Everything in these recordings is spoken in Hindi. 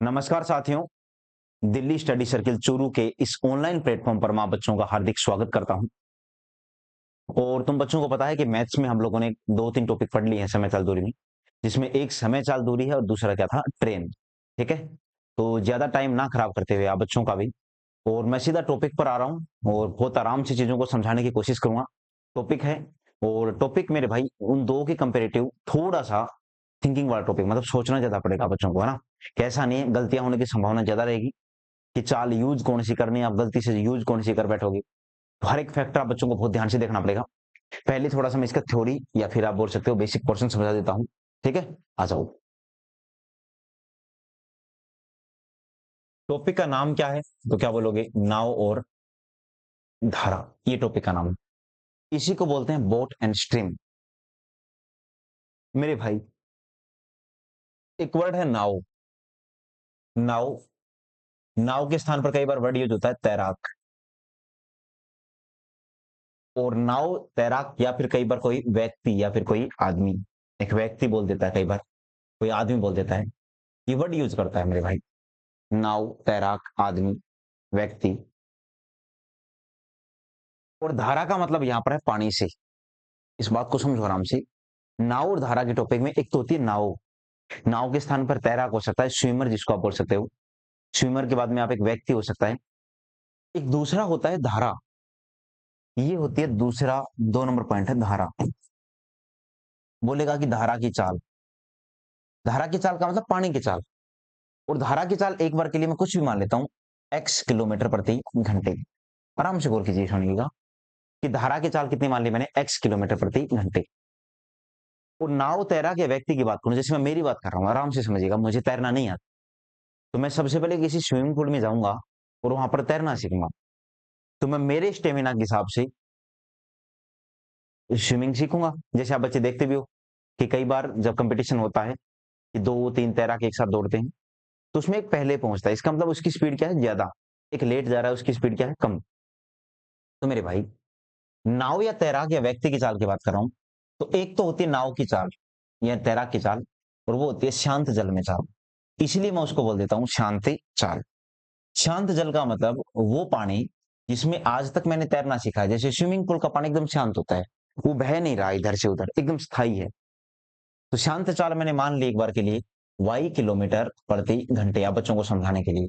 नमस्कार साथियों, दिल्ली स्टडी सर्किल चूरू के इस ऑनलाइन प्लेटफॉर्म पर मैं बच्चों का हार्दिक स्वागत करता हूं। और तुम बच्चों को पता है कि मैथ्स में हम लोगों ने 2-3 टॉपिक पढ़ लिए हैं समय चाल दूरी में, जिसमें एक समय चाल दूरी है और दूसरा क्या था ट्रेन। ठीक है, तो ज्यादा टाइम ना खराब करते हुए आप बच्चों का भी, और मैं सीधा टॉपिक पर आ रहा हूं और बहुत आराम से चीजों को समझाने की कोशिश करूंगा। टॉपिक है, और टॉपिक मेरे भाई उन दो के कंपेरेटिव थोड़ा सा थिंकिंग वाला टॉपिक, मतलब सोचना ज्यादा पड़ेगा बच्चों को, है ना। कैसा नहीं है, गलतियां होने की संभावना ज्यादा रहेगी कि चाल यूज कौन सी करनी है, आप गलती से यूज कौन सी कर बैठोगे। तो हर एक फैक्टर आप बच्चों को बहुत ध्यान से देखना पड़ेगा। पहले थोड़ा सा मैं इसका थ्योरी या फिर आप बोल सकते हो बेसिक पोर्शन समझा देता हूँ। ठीक है, आ जाओ। टॉपिक का नाम क्या है? तो क्या बोलोगे? नाव और धारा, ये टॉपिक का नाम है। इसी को बोलते हैं बोट एंड स्ट्रीम। मेरे भाई, एक वर्ड है नाव। नाव, नाव के स्थान पर कई बार वर्ड यूज होता है तैराक। और नाव, तैराक, या फिर कई बार कोई व्यक्ति या फिर कोई आदमी, एक व्यक्ति बोल देता है, कई बार कोई आदमी बोल देता है, ये वर्ड यूज करता है मेरे भाई। नाव, तैराक, आदमी, व्यक्ति। और धारा का मतलब यहां पर है पानी से। इस बात को समझो आराम से। नाव और धारा के टॉपिक में एक तो होती है नाव। नाव के स्थान पर तैराक हो सकता है, स्विमर जिसको आप बोल सकते हो। स्विमर के बाद में आप एक व्यक्ति हो सकता है। एक दूसरा होता है धारा। ये होती है दूसरा, 2 नंबर पॉइंट है धारा। बोलेगा कि धारा की चाल। धारा की चाल का मतलब पानी की चाल। और धारा की चाल एक बार के लिए मैं कुछ भी मान लेता हूं, x किलोमीटर प्रति घंटे। आराम से गौर कीजिए, सुनिएगा कि धारा की चाल कितनी मान ली मैंने, x किलोमीटर प्रति घंटे। और नाव, तैराक या व्यक्ति की बात करूं, जैसे मैं मेरी बात कर रहा हूं, आराम से समझिएगा। मुझे तैरना नहीं आता, तो मैं सबसे पहले किसी स्विमिंग पूल में जाऊंगा और वहां पर तैरना सीखूंगा। तो मैं मेरे स्टेमिना के हिसाब से स्विमिंग सीखूंगा। जैसे आप बच्चे देखते भी हो कि कई बार जब कंपटीशन होता है कि 2-3 तैराक एक साथ दौड़ते हैं, तो उसमें एक पहले पहुंचता है, इसका मतलब उसकी स्पीड क्या है, ज्यादा। एक लेट जा रहा है, उसकी स्पीड क्या है, कम। तो मेरे भाई, नाव या तैराक या व्यक्ति की चाल की बात कर रहा हूं, तो एक तो होती है नाव की चाल या तैराक की चाल, और वो होती है शांत जल में चाल। इसलिए मैं उसको बोल देता हूं शांति चाल। शांत जल का मतलब वो पानी जिसमें आज तक मैंने तैरना सीखा है। जैसे स्विमिंग पूल का पानी एकदम शांत होता है, वो बह नहीं रहा इधर से उधर, एकदम स्थायी है। तो शांत चाल मैंने मान ली एक बार के लिए y किलोमीटर प्रति घंटे, या बच्चों को समझाने के लिए।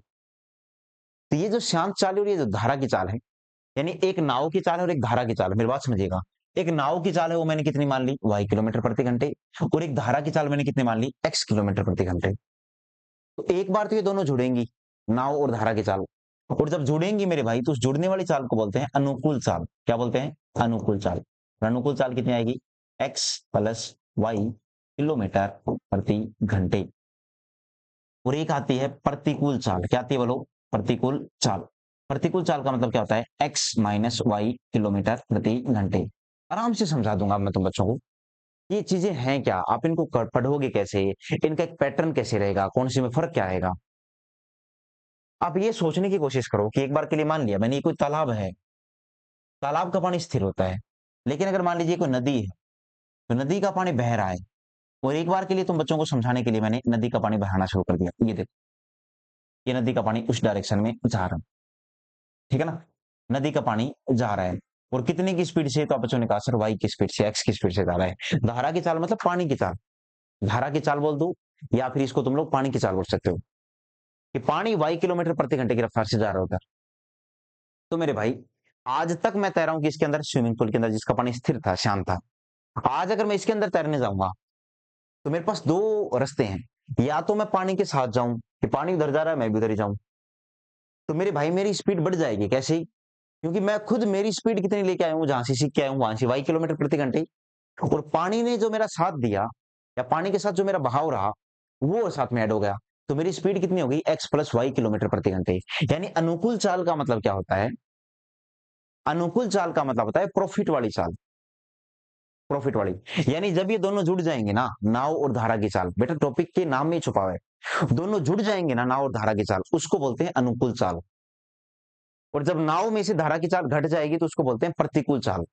तो ये जो शांत चाल है और ये जो धारा की चाल है, यानी एक नाव की चाल है और एक धारा की चाल है, मेरी बात समझिएगा। एक नाव की चाल है वो मैंने कितनी मान ली, y किलोमीटर प्रति घंटे। और एक धारा की चाल मैंने कितनी मान ली, x किलोमीटर प्रति घंटे। तो एक बार तो ये दोनों जुड़ेंगी, नाव और धारा की चाल। और जब जुड़ेंगी मेरे भाई, तो उस जुड़ने वाली चाल को बोलते हैं अनुकूल चाल। क्या बोलते हैं? अनुकूल चाल। और अनुकूल चाल कितनी आएगी, x प्लस वाई किलोमीटर प्रति घंटे। और एक आती है प्रतिकूल चाल। क्या आती है बोलो? प्रतिकूल चाल। प्रतिकूल चाल का मतलब क्या होता है, x माइनस वाई किलोमीटर प्रति घंटे। आराम से समझा दूंगा मैं तुम बच्चों को। ये चीजें हैं क्या, आप इनको पढ़ोगे कैसे, इनका एक पैटर्न कैसे रहेगा, कौन सी में फर्क क्या आएगा। आप ये सोचने की कोशिश करो कि एक बार के लिए मान लिया मैंने, ये कोई तालाब है, तालाब का पानी स्थिर होता है। लेकिन अगर मान लीजिए कोई नदी है, तो नदी का पानी बह रहा है। और एक बार के लिए तुम बच्चों को समझाने के लिए मैंने नदी का पानी बहाना शुरू कर दिया। ये देखो, ये नदी का पानी उस डायरेक्शन में जा रहा है। ठीक है ना, नदी का पानी जा रहा है। और कितने की स्पीड से? तो आप बच्चों ने कहा सर वाई की स्पीड से, एक्स की स्पीड से जा रहा है। धारा की चाल मतलब पानी की चाल। धारा की चाल बोल दो, या फिर इसको तुम लोग पानी की चाल बोल सकते हो, कि पानी वाई किलोमीटर प्रति घंटे की रफ्तार से जा रहा होता है। तो मेरे भाई, आज तक मैं तैरा हूं किसके अंदर, स्विमिंग पूल के अंदर, जिसका पानी स्थिर था, शांत था। आज अगर मैं इसके अंदर तैरने जाऊंगा, तो मेरे पास दो रास्ते हैं। या तो मैं पानी के साथ जाऊं, कि पानी उधर जा रहा है मैं भी उधर ही जाऊं। तो मेरे भाई मेरी स्पीड बढ़ जाएगी। कैसे? क्योंकि मैं खुद मेरी स्पीड कितनी लेके आया हूं, जहां से सीख के आया हूं वहां से वाई किलोमीटर प्रति घंटे। और पानी ने जो मेरा साथ दिया, या पानी के साथ जो मेरा बहाव रहा, वो साथ में ऐड हो गया। तो मेरी स्पीड कितनी होगी, एक्स प्लस वाई किलोमीटर प्रति घंटे। यानी अनुकूल चाल का मतलब क्या होता है, अनुकूल चाल का मतलब होता है प्रॉफिट वाली चाल। प्रॉफिट वाली, यानी जब ये दोनों जुड़ जाएंगे ना, नाव और धारा की चाल, बेटा टॉपिक के नाम में ही छुपा हुआ है, दोनों जुड़ जाएंगे ना नाव और धारा की चाल, उसको बोलते हैं अनुकूल चाल। और जब नाव में से धारा की चाल घट जाएगी, तो उसको बोलते हैं प्रतिकूल चाल।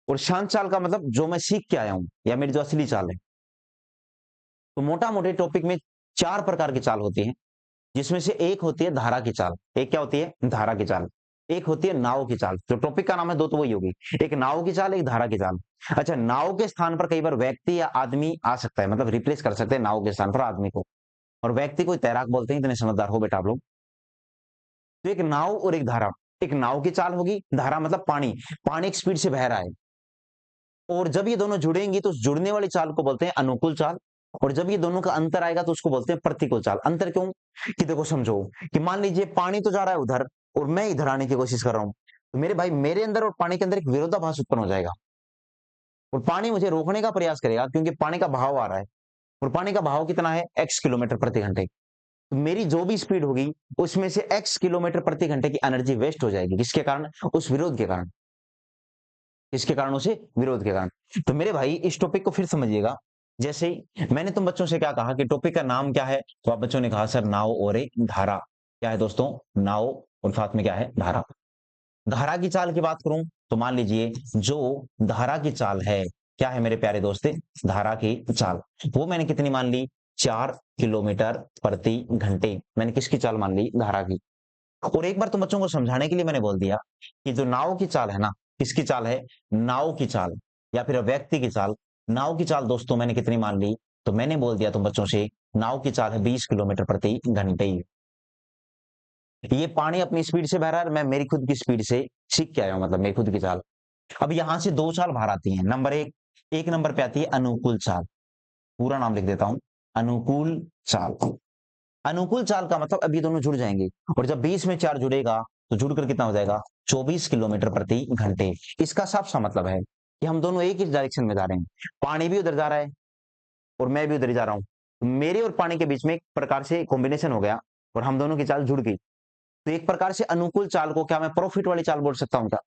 और शांत चाल का मतलब जो मैं सीख के आया हूं, या मेरी जो असली चाल है। तो मोटा मोटे टॉपिक में 4 प्रकार की चाल होती है, जिसमें से एक होती है धारा की चाल। एक क्या होती है? धारा की चाल। एक होती है नाव की चाल। जो टॉपिक का नाम है 2 तो वही होगी। एक नाव की चाल, एक धारा की चाल। अच्छा, नाव के स्थान पर कई बार व्यक्ति या आदमी आ सकता है, मतलब रिप्लेस कर सकते हैं नाव के स्थान पर आदमी को। और व्यक्ति को तैराक बोलते हैं, इतने समझदार हो बेटा आप लोग। तो एक नाव और एक धारा। एक नाव की चाल होगी, धारा मतलब पानी। पानी एक स्पीड से बह रहा है। और जब ये दोनों जुड़ेंगी तो उस जुड़ने वाली चाल को बोलते हैं अनुकूल चाल। और जब ये दोनों का अंतर आएगा तो उसको बोलते हैं प्रतिकूल चाल। अंतर क्यों? कि देखो समझो कि मान लीजिए पानी तो जा रहा है उधर और मैं इधर आने की कोशिश कर रहा हूं, तो मेरे भाई मेरे अंदर और पानी के अंदर एक विरोधाभास उत्पन्न हो जाएगा। और पानी मुझे रोकने का प्रयास करेगा, क्योंकि पानी का बहाव आ रहा है। और पानी का बहाव कितना है? x किलोमीटर प्रति घंटे। तो मेरी जो भी स्पीड होगी उसमें से x किलोमीटर प्रति घंटे की एनर्जी वेस्ट हो जाएगी। किसके कारण? उस विरोध के कारण। इसके कारण, उसे विरोध के कारण। तो मेरे भाई इस टॉपिक को फिर समझिएगा। जैसे मैंने तुम बच्चों से क्या कहा कि टॉपिक का नाम क्या है, तो आप बच्चों ने कहा सर नाव और एक धारा। क्या है दोस्तों? नाव और साथ में क्या है? धारा। धारा की चाल की बात करूं तो मान लीजिए जो धारा की चाल है, क्या है मेरे प्यारे दोस्त? धारा की चाल वो मैंने कितनी मान ली? 4 किलोमीटर प्रति घंटे। मैंने किसकी चाल मान ली? धारा की। और एक बार तुम बच्चों को समझाने के लिए मैंने बोल दिया कि जो नाव की चाल है ना, किसकी चाल है? नाव की चाल या फिर व्यक्ति की चाल। नाव की चाल दोस्तों मैंने कितनी मान ली? तो मैंने बोल दिया तुम बच्चों से नाव की चाल है 20 किलोमीटर प्रति घंटे। ये पानी अपनी स्पीड से बह रहा है, मैं मेरी खुद की स्पीड से सीख के आया हूं, मतलब मेरी खुद की चाल। अब यहां से 2 चाल बाहर आती हैं। नंबर एक नंबर पे आती है अनुकूल चाल। पूरा नाम लिख देता हूं, अनुकूल चाल। अनुकूल चाल का मतलब अब ये दोनों जुड़ जाएंगे, और जब 20 में 4 जुड़ेगा तो जुड़कर कितना हो जाएगा? 24 किलोमीटर प्रति घंटे। इसका साफ सा मतलब है कि हम दोनों एक ही डायरेक्शन में जा रहे हैं। पानी भी उधर जा रहा है और मैं भी उधर ही जा रहा हूं। मेरे और पानी के बीच में एक प्रकार से कॉम्बिनेशन हो गया और हम दोनों की चाल जुड़ गई। तो एक प्रकार से अनुकूल चाल को क्या मैं प्रॉफिट वाली चाल बोल सकता हूं क्या?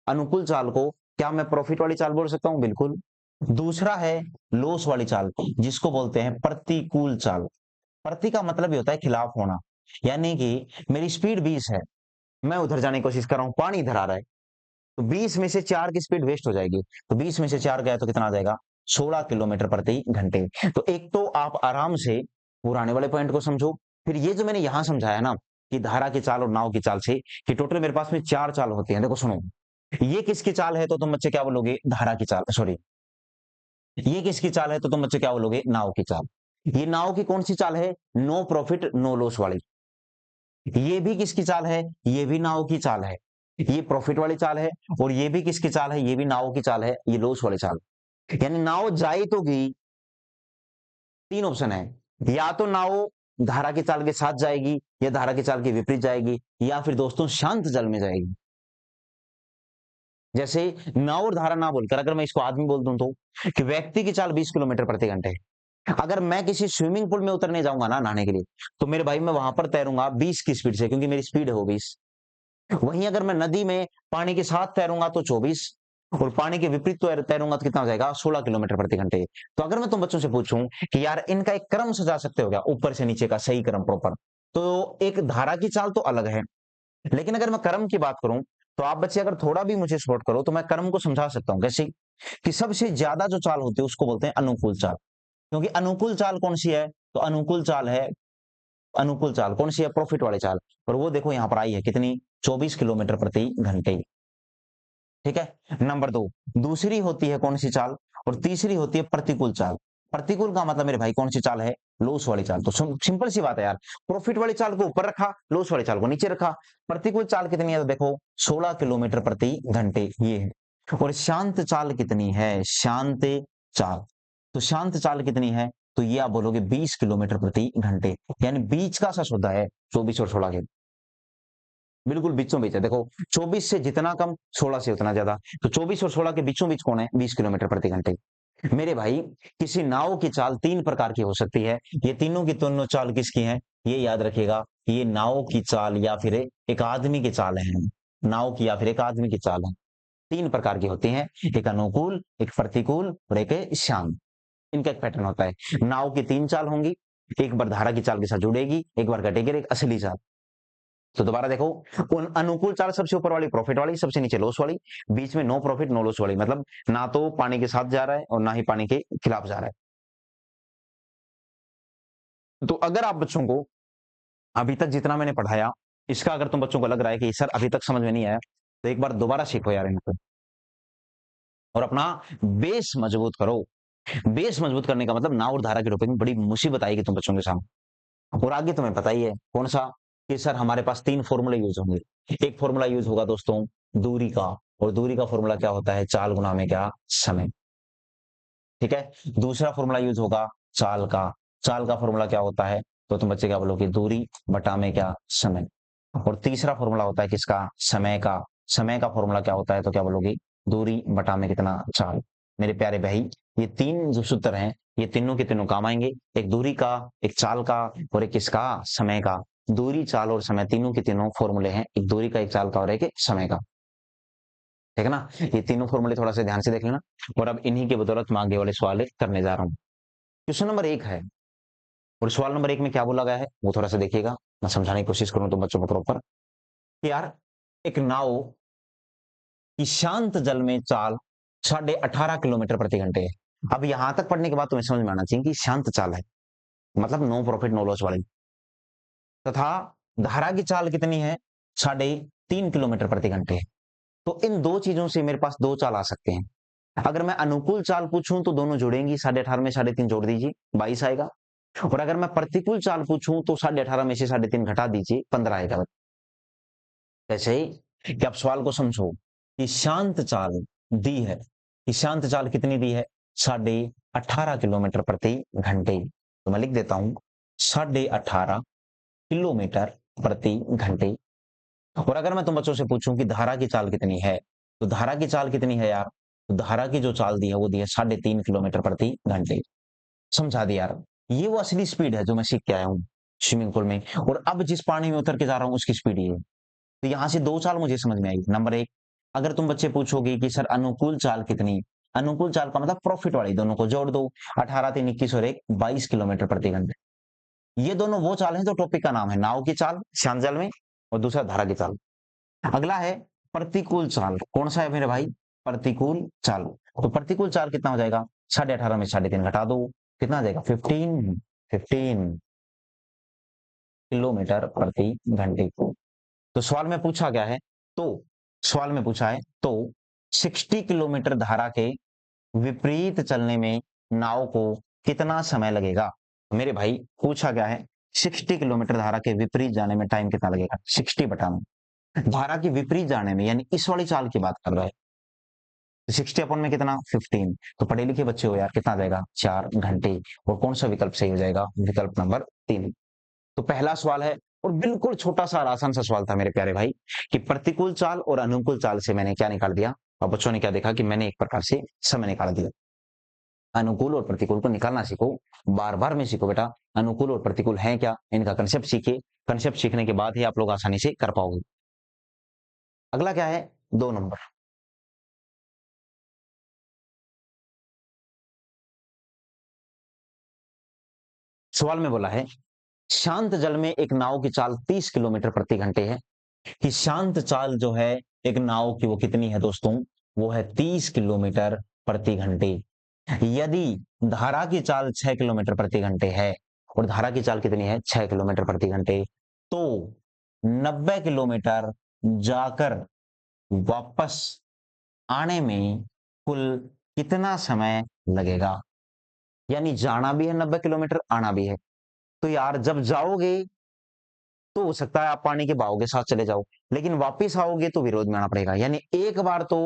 अनुकूल चाल को क्या मैं प्रॉफिट वाली चाल बोल सकता हूं? बिल्कुल। दूसरा है लॉस वाली चाल, जिसको बोलते हैं प्रतिकूल चाल। प्रति का मतलब ये होता है खिलाफ होना। यानी कि मेरी स्पीड 20 है, मैं उधर जाने की कोशिश कर रहा हूं, पानी इधर आ रहा है, तो 20 में से 4 की स्पीड वेस्ट हो जाएगी। तो 20 में से 4 गया तो कितना आ जाएगा? 16 किलोमीटर प्रति घंटे। तो एक तो आप आराम से पुराने वाले पॉइंट को समझो। फिर ये जो मैंने यहां समझाया ना कि धारा की चाल और नाव की चाल से, कि टोटल मेरे पास में 4 चाल होती हैं। देखो सुनो, ये किसकी चाल है तो तुम बच्चे क्या बोलोगे? धारा की चाल। सॉरी, ये किसकी चाल है तो तुम बच्चे क्या बोलोगे? नाव की चाल। ये नाव की कौन सी चाल है? नो प्रॉफिट नो लॉस वाली। ये भी किसकी चाल है? ये भी नाव की चाल है। ये प्रॉफिट वाली चाल है। और ये भी किसकी चाल है? ये भी नाव की चाल है, ये लॉस वाली चाल। यानी नाव जाई तो गई। 3 ऑप्शन है, या तो नाव धारा की चाल के साथ जाएगी, या धारा की चाल के विपरीत जाएगी, या फिर दोस्तों शांत जल में जाएगी। जैसे नाव और धारा ना बोलकर अगर मैं इसको आदमी बोल दूं तो, कि व्यक्ति की चाल 20 किलोमीटर प्रति घंटे है। अगर मैं किसी स्विमिंग पूल में उतरने जाऊंगा ना नहाने के लिए, तो मेरे भाई मैं वहां पर तैरूंगा 20 की स्पीड से, क्योंकि मेरी स्पीड है वो 20। वहीं अगर मैं नदी में पानी के साथ तैरूंगा तो 24, और पानी के विपरीत तो तैरूंगा तो कितना हो जाएगा? 16 किलोमीटर प्रति घंटे। तो अगर मैं तुम बच्चों से पूछूं कि यार इनका एक क्रम सजा सकते हो क्या, ऊपर से नीचे का सही क्रम प्रॉपर, तो एक धारा की चाल तो अलग है। लेकिन अगर मैं क्रम की बात करूं तो आप बच्चे अगर थोड़ा भी मुझे सपोर्ट करो तो मैं क्रम को समझा सकता हूं। कैसे? कि सबसे ज्यादा जो चाल होती है उसको बोलते हैं अनुकूल चाल। क्योंकि अनुकूल चाल कौन सी है? तो अनुकूल चाल है, अनुकूल चाल कौन सी है? प्रॉफिट वाली चाल। और वो देखो यहां पर आई है कितनी? 24 किलोमीटर प्रति घंटे। ठीक है, नंबर 2। दूसरी होती है कौन सी चाल? और तीसरी होती है प्रतिकूल चाल। प्रतिकूल का मतलब मेरे भाई कौन सी चाल है? लॉस वाली चाल। तो सिंपल सी बात है यार, प्रॉफिट वाली चाल को ऊपर रखा, लॉस वाली चाल को नीचे रखा। प्रतिकूल चाल कितनी है? तो देखो 16 किलोमीटर प्रति घंटे ये है। और शांत चाल कितनी है? शांत चाल, तो शांत चाल कितनी है? तो ये आप बोलोगे 20 किलोमीटर प्रति घंटे। यानी बीच का सा सौदा है 24 और 16 के, बिल्कुल बीचों बीच है। देखो 24 से जितना कम, 16 से उतना ज्यादा। तो 24 और 16 के बीचों बीच कौन है? 20 किलोमीटर प्रति घंटे। मेरे भाई किसी नाव की चाल 3 प्रकार की हो सकती है। ये तीनों की तीनों चाल किसकी है? ये याद रखिएगा, ये नाव की चाल या फिर एक आदमी की चाल है। नाव की या फिर एक आदमी की चाल है। 3 प्रकार की होती हैं, एक अनुकूल, एक प्रतिकूल और एक शांत। इनका एक पैटर्न होता है। नाव की 3 चाल होंगी, एक बार धारा की चाल के साथ जुड़ेगी, एक बार घटेगी, एक असली चाल। तो दोबारा देखो, उन अनुकूल चाल सबसे ऊपर वाली प्रॉफिट वाली, सबसे नीचे लॉस वाली, बीच में नो प्रॉफिट नो लॉस वाली, मतलब ना तो पानी के साथ जा रहा है और ना ही पानी के खिलाफ जा रहा है। तो अगर आप बच्चों को अभी तक जितना मैंने पढ़ाया, इसका अगर तुम बच्चों को लग रहा है कि सर अभी तक समझ में नहीं आया, तो एक बार दोबारा सीखो यार इनको और अपना बेस मजबूत करो। बेस मजबूत करने का मतलब नाव और धारा के टॉपिक में बड़ी मुसीबत आएगी तुम बच्चों के सामने। और आगे तुम्हें पता ही है कौन सा, कि सर हमारे पास 3 फॉर्मूले यूज होंगे। एक फॉर्मूला यूज होगा दोस्तों दूरी का, और दूरी का फॉर्मूला क्या होता है, चाल गुना में क्या, समय। ठीक है। दूसरा फॉर्मूला यूज होगा चाल का, चाल का फॉर्मूला क्या होता है, तो तुम बच्चे क्या बोलोगे, दूरी बटा में क्या, समय। और तीसरा फॉर्मूला होता है किसका, समय का, समय का फॉर्मूला क्या होता है, तो क्या बोलोगे, दूरी बटा में कितना, चाल। मेरे प्यारे भाई, ये 3 जो सूत्र हैं, ये तीनों के तीनों काम आएंगे। एक दूरी का, एक चाल का, और एक किसका, समय का। दूरी, चाल और समय तीनों के तीनों फॉर्मूले हैं, एक दूरी का, एक चाल का और एक समय का। ठीक है ना, ये तीनों फॉर्मूले थोड़ा सा ध्यान से देख लेना। और अब इन्हीं की बदौलत मैं आगे वाले सवाल करने जा रहा हूँ। क्वेश्चन नंबर 1 है, और सवाल नंबर 1 में क्या बोला गया है वो थोड़ा सा देखिएगा, मैं समझाने की कोशिश करूं तो बच्चों को प्रॉपर, कि यार एक नाव की शांत जल में चाल 18.5 किलोमीटर प्रति घंटे है। अब यहां तक पढ़ने के बाद तुम्हें समझ में आना चाहिए कि शांत चाल है, मतलब नो प्रॉफिट नो लॉस वाली। तथा धारा की चाल कितनी है, 3.5 किलोमीटर प्रति घंटे है। तो इन दो चीजों से मेरे पास दो चाल आ सकते हैं। अगर मैं अनुकूल चाल पूछूं तो दोनों जुड़ेंगी, 18.5 में 3.5 जोड़ दीजिए, 22 आएगा। और अगर मैं प्रतिकूल चाल पूछूं तो 18.5 में से 3.5 घटा दीजिए, 15 आएगा। ऐसे ही कि आप सवाल को समझो कि शांत चाल दी है, कि शांत चाल कितनी दी है, 18.5 किलोमीटर प्रति घंटे। तो मैं लिख देता हूं 18.5 किलोमीटर प्रति घंटे। और अगर मैं तुम बच्चों से पूछूं कि धारा की चाल कितनी है, तो धारा की चाल कितनी है यार, तो धारा की जो चाल दी है वो दी है 3.5 किलोमीटर प्रति घंटे। समझा दिया यार, ये वो असली स्पीड है जो मैं सीख के आया हूँ स्विमिंग पूल में। और अब जिस पानी में उतर के जा रहा हूँ उसकी स्पीड ये है। तो यहां से दो चाल मुझे समझ में आई। नंबर 1, अगर तुम बच्चे पूछोगे कि सर अनुकूल चाल कितनी, अनुकूल चाल का मतलब प्रॉफिट वाली, दोनों को जोड़ दो, 18 3 21 और 1 22 किलोमीटर प्रति घंटे। ये दोनों वो चाल है जो टॉपिक का नाम है, नाव की चाल शांत जल में, और दूसरा धारा की चाल। अगला है प्रतिकूल चाल, कौन सा है मेरे भाई, प्रतिकूल चाल। तो प्रतिकूल चाल कितना हो जाएगा, 18.5 में 3.5 घटा दो, कितना आ जाएगा, 15 किलोमीटर प्रति घंटे को। तो सवाल में पूछा गया है, तो सवाल में पूछा है तो 60 किलोमीटर धारा के विपरीत चलने में नाव को कितना समय लगेगा। मेरे भाई पूछा गया है 60 किलोमीटर धारा के विपरीत जाने में टाइम कितना लगेगा, 60 बटा में धारा के विपरीत जाने में, यानी इस वाली चाल की बात कर रहा है। तो 60 अपॉन में कितना, 15। तो पढ़े लिखे बच्चे हो यार, कितना आ जाएगा, 4 घंटे। और कौन सा विकल्प सही हो जाएगा, विकल्प नंबर 3। तो पहला सवाल है, और बिल्कुल छोटा सा आसान सा सवाल था मेरे प्यारे भाई, कि प्रतिकूल चाल और अनुकूल चाल से मैंने क्या निकाल दिया, और बच्चों ने क्या देखा कि मैंने एक प्रकार से समय निकाल दिया। अनुकूल और प्रतिकूल को निकालना सीखो, बार बार में सीखो बेटा। अनुकूल और प्रतिकूल है क्या, इनका कंसेप्ट सीखिए। कंसेप्ट सीखने के बाद ही आप लोग आसानी से कर पाओगे। अगला क्या है, 2 नंबर। सवाल में बोला है शांत जल में एक नाव की चाल 30 किलोमीटर प्रति घंटे है। कि शांत चाल जो है एक नाव की वो कितनी है दोस्तों, वो है 30 किलोमीटर प्रति घंटे। यदि धारा की चाल 6 किलोमीटर प्रति घंटे है, और धारा की चाल कितनी है, 6 किलोमीटर प्रति घंटे, तो 90 किलोमीटर जाकर वापस आने में कुल कितना समय लगेगा। यानी जाना भी है 90 किलोमीटर, आना भी है। तो यार जब जाओगे तो हो सकता है आप पानी के बहाव के साथ चले जाओ, लेकिन वापिस आओगे तो विरोध में आना पड़ेगा। यानी एक बार तो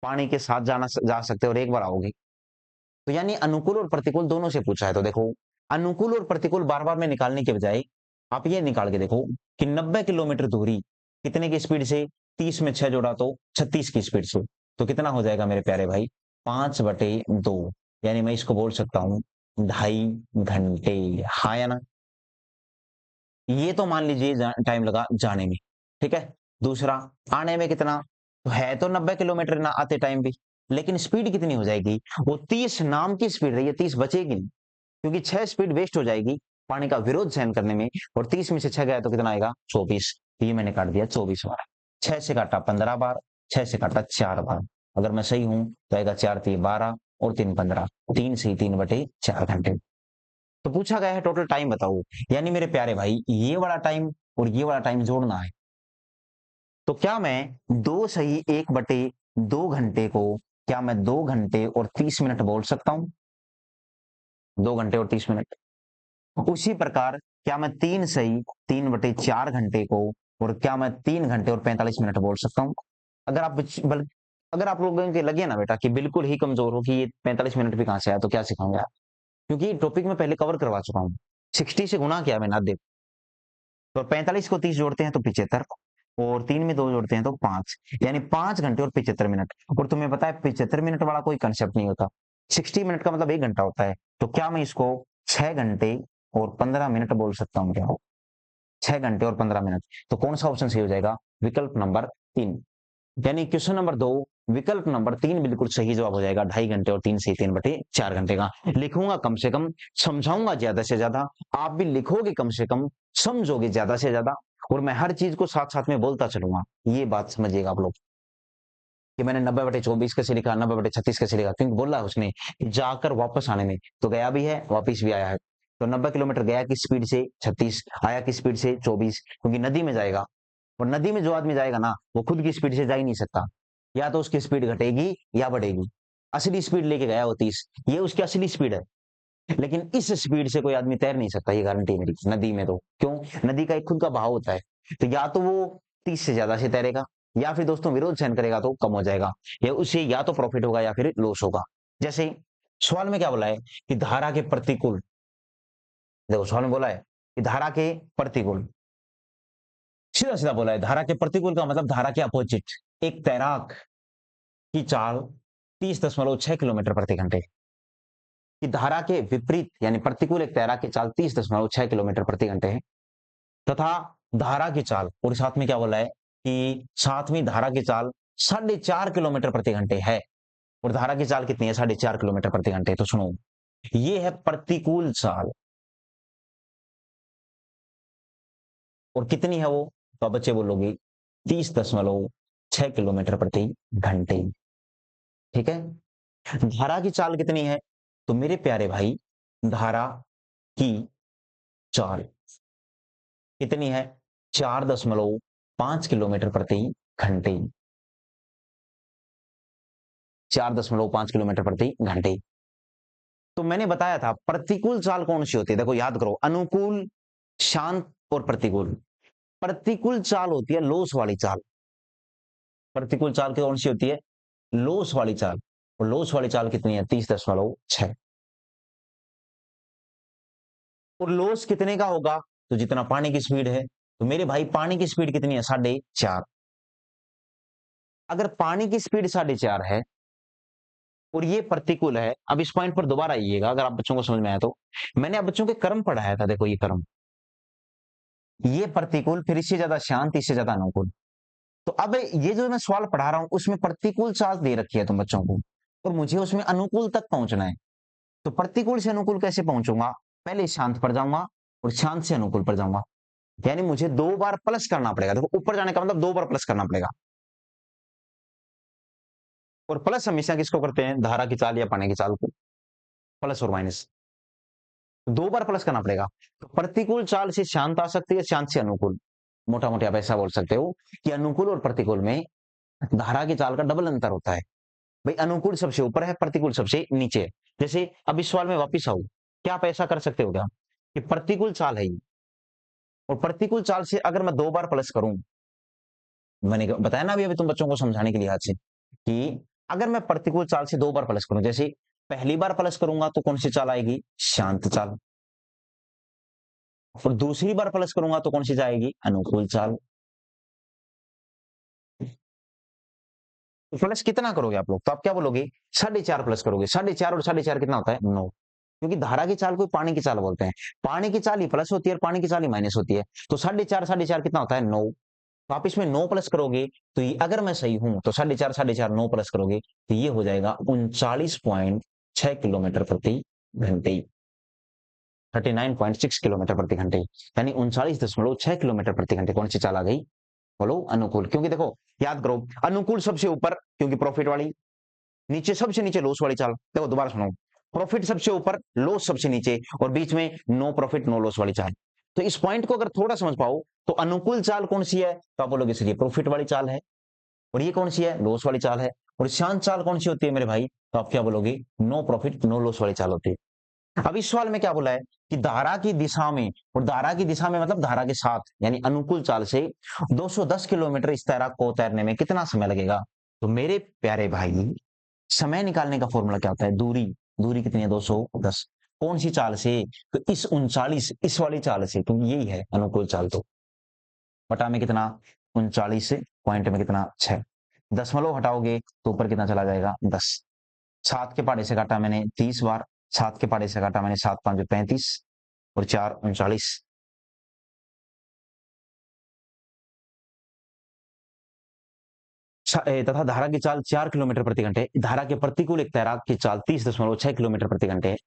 पानी के साथ जा सकते हो और एक बार आओगे। तो यानी अनुकूल और प्रतिकूल दोनों से पूछा है। तो देखो, अनुकूल और प्रतिकूल बार बार में निकालने के बजाय आप ये निकाल के देखो कि 90 किलोमीटर दूरी कितने की स्पीड से, 30 में 6 जोड़ा तो 36 की स्पीड से। तो कितना हो जाएगा मेरे प्यारे भाई, 5/2। यानी मैं इसको बोल सकता हूं 2.5 घंटे। हाँ या ना, ये तो मान लीजिए टाइम लगा जाने में। ठीक है। दूसरा, आने में कितना, तो है तो 90 किलोमीटर ना आते टाइम भी, लेकिन स्पीड कितनी हो जाएगी, वो 30 नाम की स्पीड रही है, 30 बचेगी नहीं, क्योंकि 6 स्पीड वेस्ट हो जाएगी पानी का विरोध सहन करने में। और 30 में से 6 गया तो कितना आएगा, 24। तो ये मैंने काट दिया 24 बार। 6 से काटा 15 बार, 6 से काटा 4 बार। अगर मैं सही हूं तो आएगा 4 3 12 और 3 15, 3 से 3/4 घंटे। तो पूछा गया है टोटल टाइम बताओ, यानी मेरे प्यारे भाई ये वाला टाइम और ये वाला टाइम जोड़ना है। तो क्या मैं 2 सही 1/2 घंटे को, क्या मैं 2 घंटे और 30 मिनट बोल सकता हूं? 2 घंटे और 30 मिनट। उसी प्रकार क्या मैं 3 सही 3/4 घंटे को, और क्या मैं 3 घंटे और 45 मिनट बोल सकता हूं? अगर आप अगर आप लोगों के लगे ना बेटा कि बिल्कुल ही कमजोर हो कि ये 45 मिनट भी कहां से आया, तो क्या सिखाऊंगा आप, क्योंकि टॉपिक में पहले कवर करवा चुका हूं। 60 से गुना किया मैंने आधे, तो 45 को 30 जोड़ते हैं तो 75, और 3 में 2 जोड़ते हैं तो 5, यानी 5 घंटे और 75 मिनट। और तुम्हें पता है 75 मिनट वाला कोई कंसेप्ट नहीं होता, 60 मिनट का मतलब 1 घंटा होता है। तो क्या मैं इसको 6 घंटे और 15 मिनट बोल सकता हूँ क्या? 6 घंटे और 15 मिनट। तो कौन सा ऑप्शन सही हो जाएगा? विकल्प नंबर 3, यानी क्वेश्चन नंबर 2 विकल्प नंबर 3 बिल्कुल सही जवाब हो जाएगा। 2.5 घंटे और 3 से 3/4 का। लिखूंगा कम से कम, समझाऊंगा ज्यादा से ज्यादा, आप भी लिखोगे कम से कम, समझोगे ज्यादा से ज्यादा, और मैं हर चीज को साथ साथ में बोलता चलूंगा। ये बात समझिएगा आप लोग कि मैंने 90/24 कैसे लिखा, 90/36 कैसे लिखा, क्योंकि बोला है उसने कि जाकर वापस आने में, तो गया भी है वापस भी आया है। तो 90 किलोमीटर गया की स्पीड से 36, आया की स्पीड से 24, क्योंकि नदी में जाएगा, और नदी में जो आदमी जाएगा ना वो खुद की स्पीड से जा ही नहीं सकता, या तो उसकी स्पीड घटेगी या बढ़ेगी। असली स्पीड लेके गया वो 30, ये उसकी असली स्पीड है, लेकिन इस स्पीड से कोई आदमी तैर नहीं सकता, ये गारंटी मेरी नदी में। तो क्यों? नदी का एक खुद का बहाव होता है, तो या तो वो 30 से ज्यादा से तैरेगा, या फिर दोस्तों विरोध सहन करेगा तो कम हो जाएगा, या उससे या तो प्रॉफिट होगा या फिर लॉस होगा। जैसे सवाल में क्या बोला है कि धारा के प्रतिकूल, देखो सवाल में बोला है कि धारा के प्रतिकूल, सीधा सीधा बोला है धारा के प्रतिकूल का मतलब धारा के अपोजिट। एक तैराक की चाल 30.6 किलोमीटर प्रति घंटे की धारा के विपरीत, यानी प्रतिकूल एक तैराक की चाल 30.6 किलोमीटर प्रति घंटे है, तथा धारा की चाल, और साथ में क्या बोला है कि सातवीं धारा की चाल 4.5 किलोमीटर प्रति घंटे है। और धारा की चाल कितनी है? 4.5 किलोमीटर प्रति घंटे। तो सुनो, ये है प्रतिकूल चाल, और कितनी है वो? तो बच्चे बोलोगे 30.6 किलोमीटर प्रति घंटे। ठीक है, धारा की चाल कितनी है? तो मेरे प्यारे भाई धारा की चाल कितनी है? 4.5 किलोमीटर प्रति घंटे। 4.5 किलोमीटर प्रति घंटे। तो मैंने बताया था प्रतिकूल चाल कौन सी होती है, देखो याद करो, अनुकूल, शांत और प्रतिकूल। प्रतिकूल चाल होती है लॉस वाली चाल। प्रतिकूल चाल कौन सी होती है? लॉस वाली चाल। और लॉस वाली चाल कितनी है? 30.6। और लॉस कितने का होगा? तो जितना पानी की स्पीड है। तो मेरे भाई पानी की स्पीड कितनी है? 4.5। अगर पानी की स्पीड 4.5 है और ये प्रतिकूल है, अब इस पॉइंट पर दोबारा आइएगा अगर आप बच्चों को समझ में आया तो। मैंने अब बच्चों के कर्म पढ़ाया था, देखो ये कर्म, ये प्रतिकूल, फिर इससे ज्यादा शांत, इससे ज्यादा अनुकूल। तो अब ये जो मैं सवाल पढ़ा रहा हूं उसमें प्रतिकूल चार्ज दे रखी है तुम बच्चों को, और मुझे उसमें अनुकूल तक पहुंचना है। तो प्रतिकूल से अनुकूल कैसे पहुंचूंगा? पहले शांत पर जाऊंगा और शांत से अनुकूल पर जाऊंगा, यानी मुझे 2 बार प्लस करना पड़ेगा। देखो ऊपर जाने का मतलब 2 बार प्लस करना पड़ेगा। और प्लस हमेशा किसको करते हैं? धारा की चाल या पानी की चाल को, प्लस और माइनस 2 बार प्लस करना पड़ेगा। तो प्रतिकूल चाल से शांत आ सकती है, शांत से अनुकूल। मोटा मोटा आप ऐसा बोल सकते हो कि अनुकूल और प्रतिकूल में धारा की चाल का डबल अंतर होता है। भाई अनुकूल सबसे ऊपर है, प्रतिकूल सबसे नीचे है। जैसे अब इस सवाल में वापिस आओ, क्या आप ऐसा कर सकते हो क्या कि प्रतिकूल चाल है, और प्रतिकूल चाल से अगर मैं 2 बार प्लस करूं, मैंने बताया ना अभी तुम बच्चों को समझाने के लिए आज से कि अगर मैं प्रतिकूल चाल से 2 बार प्लस करूं, जैसे पहली बार प्लस करूंगा तो कौन सी चाल आएगी? शांत चाल। और दूसरी बार प्लस करूंगा तो कौन सी जाएगी? अनुकूल चाल। तो प्लस कितना करोगे आप लोग? तो आप क्या बोलोगे? 4.5 प्लस करोगे। 4.5 और 4.5 कितना होता है? 9। क्योंकि धारा की चाल को पानी की चाल बोलते हैं, पानी की चाल ही प्लस होती है और पानी की चाल ही माइनस होती है। तो 4.5 कितना होता है? 9। तो आप इसमें 9 प्लस करोगे तो ये, अगर मैं सही हूं तो 4.5 9 प्लस करोगे तो ये हो जाएगा 39.6 किलोमीटर प्रति घंटे। 39.6 किलोमीटर प्रति घंटे, यानी 39.6 किलोमीटर प्रति घंटे। कौन सी चाल आ गई? बोलो अनुकूल। क्योंकि देखो याद करो, अनुकूल सबसे ऊपर क्योंकि प्रॉफिट वाली, नीचे सबसे नीचे लॉस वाली चाल। देखो दोबारा सुनो, प्रॉफिट सबसे ऊपर, लॉस सबसे नीचे, और बीच में नो प्रॉफिट नो लॉस वाली चाल। तो इस पॉइंट को अगर थोड़ा समझ पाओ तो अनुकूल चाल कौन सी है, तो आप बोलोगे सर ये प्रॉफिट वाली चाल है, और ये कौन सी है, लॉस वाली चाल है। और शांत चाल कौन सी होती है मेरे भाई, तो आप क्या बोलोगे, नो प्रॉफिट नो लॉस वाली चाल होती है। अब इस सवाल में क्या बोला है कि धारा की दिशा में, और धारा की दिशा में मतलब धारा के साथ यानी अनुकूल चाल से 210 किलोमीटर इस तैराक को तैरने में कितना समय लगेगा। तो मेरे प्यारे भाई, समय निकालने का फॉर्मूला क्या होता है, दूरी। दूरी कितनी है, 210। कौन सी चाल से, तो इस 39 इस वाली चाल से, तो यही है अनुकूल चाल। तो बटा में कितना, 39 से पॉइंट में कितना 6, दशमलव हटाओगे तो ऊपर कितना चला जाएगा 10। 7 के पहाड़े से काटा मैंने 30 बार, 7 के पहाड़े से काटा मैंने 7 5 35 और 4 39। तथा धारा की चाल 4 किलोमीटर प्रति घंटे। धारा के प्रतिकूल एक तैराक की चाल 30.6 किलोमीटर प्रति घंटे है।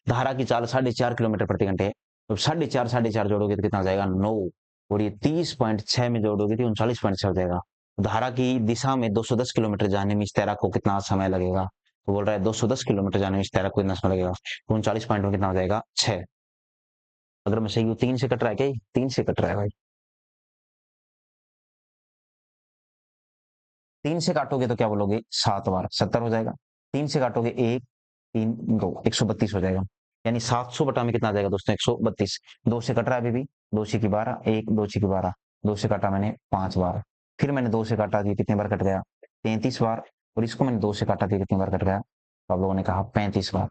धारा की चाल 4.5 किलोमीटर प्रति घंटे है। तो 4.5 जोड़ोगे तो कितना हो जाएगा 9, और ये 30.6 में जोड़ोगे तो 39.6 हो जाएगा। धारा की दिशा में 210 किलोमीटर जाने में इस तैराक को कितना समय लगेगा, तो बोल रहा है 210 किलोमीटर जाने में इस तैराक को कितना समय लगेगा, तो 39 पॉइंट में कितना हो जाएगा 6। अगर मैं सही हूँ, 3 से कट रहा है क्या, 3 से कट रहा है भाई, 3 से काटोगे तो क्या बोलोगे 7 बार 70 हो जाएगा। 3 से काटोगे 1 3 2 132 हो जाएगा। यानी 700 बटा में कितना आ जाएगा दोस्तों 132। 2 से कट रहा है अभी भी, 2 से की 12, 1 2 से की 12, 2 से काटा मैंने 5 बार, फिर मैंने 2 से काटा दिया, कितने बार कट गया 33 बार, और इसको मैंने 2 से काटा दिया, कितनी बार कट गया, तो आप लोगों ने कहा 35 बार।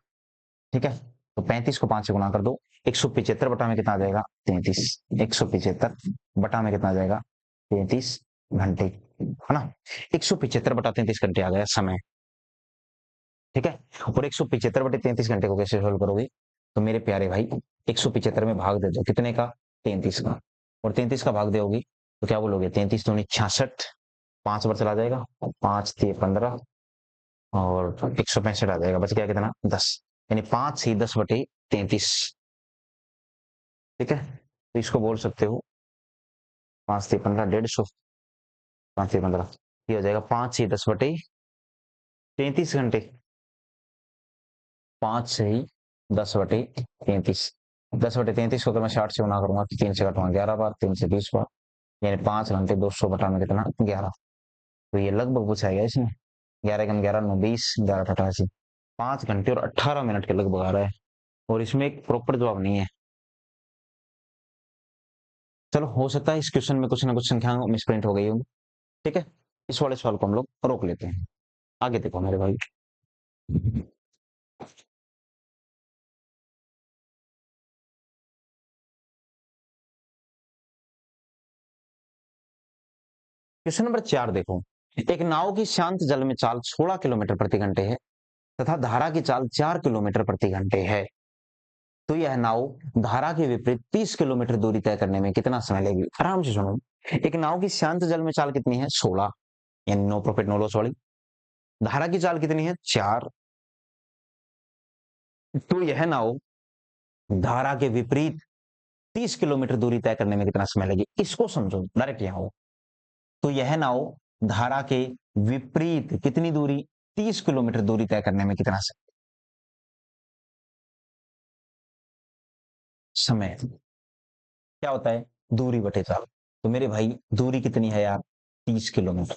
ठीक है, तो 35 को 5 से गुणा कर दो, 175 बटा में कितना आ जाएगा 33, 175 बटा में कितना आ जाएगा 33 घंटे, है ना। 175 बटा 33 घंटे आ गया समय। ठीक है, और 175 बटे 33 घंटे को कैसे सोल्व करोगे, तो मेरे प्यारे भाई 175 में भाग दे दो, कितने का 33 का, और 33 का भाग दोगे तो क्या बोलोगे 33 दूनी 66, 5 बार चला जाएगा, 5 3 15, और 165 आ जाएगा, बच गया कितना 10, यानी 5 से 10 बटे 33। ठीक है, तो इसको बोल सकते हो 5 से 15 150, 5 से 15 ये हो जाएगा 5 से 10 बटे 33 घंटे, 5 से ही 10 बटे 33, 10 बटे 33 को अगर मैं 60 से गुना करूंगा तो 3 से कटूंगा 11 बार, 3 से 20 बार, यानी 5 घंटे 200 बटा में कितना 11। तो ये लगभग पूछा गया इसमें, 11 कम 11 9 20 11 88, 5 घंटे और 18 मिनट के लगभग आ रहा है, और इसमें एक प्रॉपर जवाब नहीं है। चलो, हो सकता है इस क्वेश्चन में कुछ ना कुछ संख्या मिसप्रिंट हो गई होगी। ठीक है, इस वाले सवाल को हम लोग रोक लेते हैं। आगे देखो मेरे भाई, क्वेश्चन नंबर 4 देखो। एक नाव की शांत जल में चाल 16 किलोमीटर प्रति घंटे है तथा धारा की चाल 4 किलोमीटर प्रति घंटे है, तो यह नाव धारा के विपरीत 30 किलोमीटर दूरी तय करने में कितना समय लेगी। आराम से सुनो, एक नाव की शांत जल में चाल कितनी है 16, यानी नो प्रॉफिट नो लॉस वाली। धारा की चाल कितनी है 4, तो यह नाव धारा के विपरीत 30 किलोमीटर दूरी तय करने में कितना समय लगेगी, इसको समझो डायरेक्ट यहां हो। तो यह नाव धारा के विपरीत कितनी दूरी, 30 किलोमीटर दूरी तय करने में कितना समय। क्या होता है, दूरी बटे चाल। तो मेरे भाई दूरी कितनी है यार 30 किलोमीटर,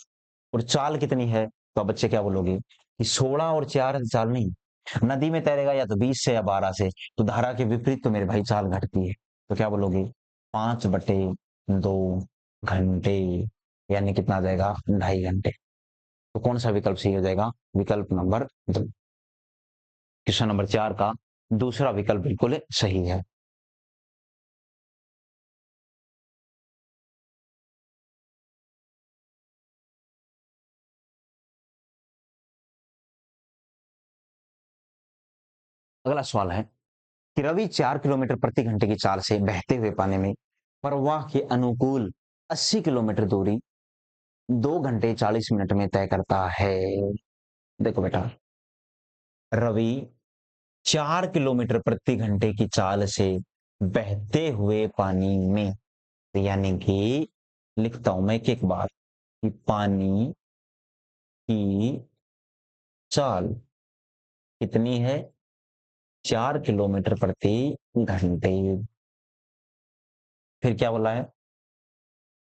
और चाल कितनी है, तो बच्चे क्या बोलोगे कि 16 और 4 चाल नहीं, नदी में तैरेगा या तो 20 से या 12 से, तो धारा के विपरीत तो मेरे भाई चाल घटती है, तो क्या बोलोगे 5/2 घंटे, यानी कितना आ जाएगा 2.5 घंटे। तो कौन सा विकल्प सही हो जाएगा, विकल्प नंबर 2, क्वेश्चन नंबर 4 का दूसरा विकल्प बिल्कुल सही है। अगला सवाल है कि रवि 4 किलोमीटर प्रति घंटे की चाल से बहते हुए पानी में प्रवाह के अनुकूल 80 किलोमीटर दूरी 2 घंटे 40 मिनट में तय करता है। देखो बेटा, रवि 4 किलोमीटर प्रति घंटे की चाल से बहते हुए पानी में, यानी कि लिखता हूं मैं एक एक बार कि पानी की चाल कितनी है 4 किलोमीटर प्रति घंटे। फिर क्या बोला है,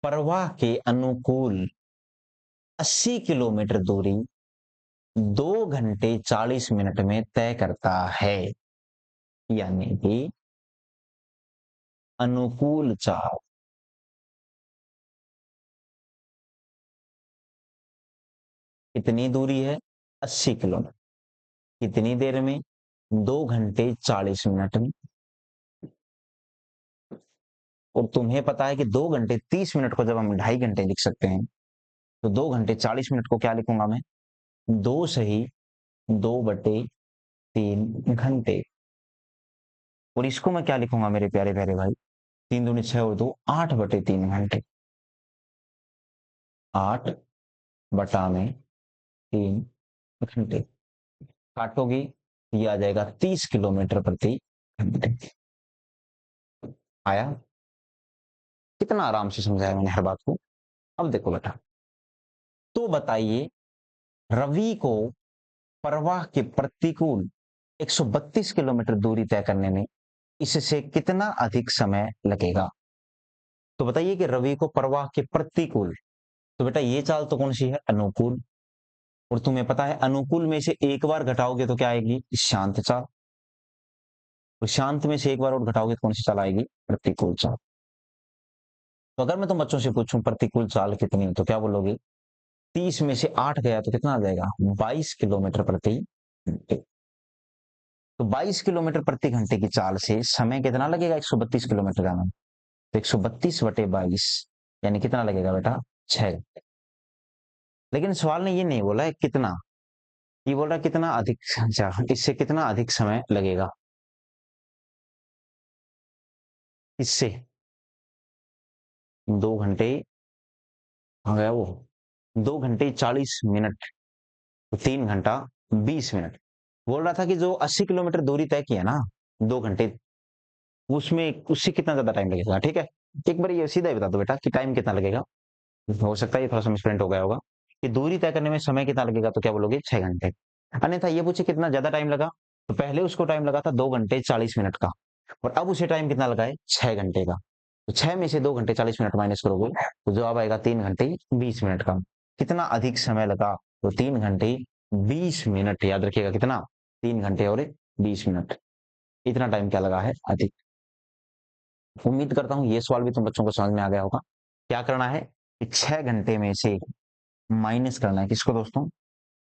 प्रवाह के अनुकूल 80 किलोमीटर दूरी 2 घंटे 40 मिनट में तय करता है। यानी कि अनुकूल चाल कितनी दूरी है, 80 किलोमीटर, कितनी देर में, 2 घंटे 40 मिनट में। और तुम्हें पता है कि 2 घंटे 30 मिनट को जब हम 2.5 घंटे लिख सकते हैं, तो 2 घंटे 40 मिनट को क्या लिखूंगा मैं, 2 सही 2/3 घंटे। और इसको मैं क्या लिखूंगा मेरे प्यारे प्यारे भाई, 3 दूनी 6 और 2 8/3 घंटे। 8/3 काटोगी, ये आ जाएगा 30 किलोमीटर प्रति घंटे। आया, कितना आराम से समझाया मैंने हर बात को। अब देखो बेटा, तो बताइए रवि को प्रवाह के प्रतिकूल 132 किलोमीटर दूरी तय करने में इससे कितना अधिक समय लगेगा। तो बताइए कि रवि को प्रवाह के प्रतिकूल, तो बेटा ये चाल तो कौन सी है, अनुकूल। और तुम्हें पता है अनुकूल में से एक बार घटाओगे तो क्या आएगी, शांत चाल। तो शांत में से एक बार और घटाओगे तो कौन सी चाल आएगी, प्रतिकूल चाल। तो अगर मैं तुम बच्चों से पूछूं प्रतिकूल चाल कितनी है, तो क्या बोलोगे, 30 में से 8 गया तो कितना आ जाएगा, 22 किलोमीटर प्रति घंटे। तो 22 किलोमीटर प्रति घंटे की चाल से समय कितना लगेगा, 132 किलोमीटर जाना। तो 132/22 यानी कितना लगेगा बेटा, 6। लेकिन सवाल ने ये नहीं बोला है कितना, ये बोल रहा है कितना अधिक, अच्छा इससे कितना अधिक समय लगेगा, इससे 2 घंटे हो गया वो, 2 घंटे 40 मिनट, तो 3 घंटा 20 मिनट। बोल रहा था कि जो 80 किलोमीटर दूरी तय की है ना 2 घंटे, उसमें उससे कितना ज्यादा टाइम लगेगा, ठीक है। एक बार ये सीधा ही बता दो बेटा कि टाइम कितना लगेगा। हो सकता है ये थोड़ा सा मिसप्रिंट हो गया होगा कि दूरी तय करने में समय कितना लगेगा, तो क्या बोलोगे 6 घंटे। अन्यथा ये पूछे कितना ज्यादा टाइम लगा, तो पहले उसको टाइम लगा था 2 घंटे 40 मिनट का, और अब उसे टाइम कितना लगा है, 6 घंटे का। तो 6 में से 2 घंटे 40 मिनट माइनस करोगे तो जवाब आएगा 3 घंटे 20 मिनट का। कितना अधिक समय लगा, तो 3 घंटे 20 मिनट, याद रखिएगा कितना, 3 घंटे और 20 मिनट, इतना टाइम क्या लगा है, अधिक। उम्मीद करता हूँ ये सवाल भी तुम बच्चों को समझ में आ गया होगा। क्या करना है कि 6 घंटे में से माइनस करना है किसको दोस्तों,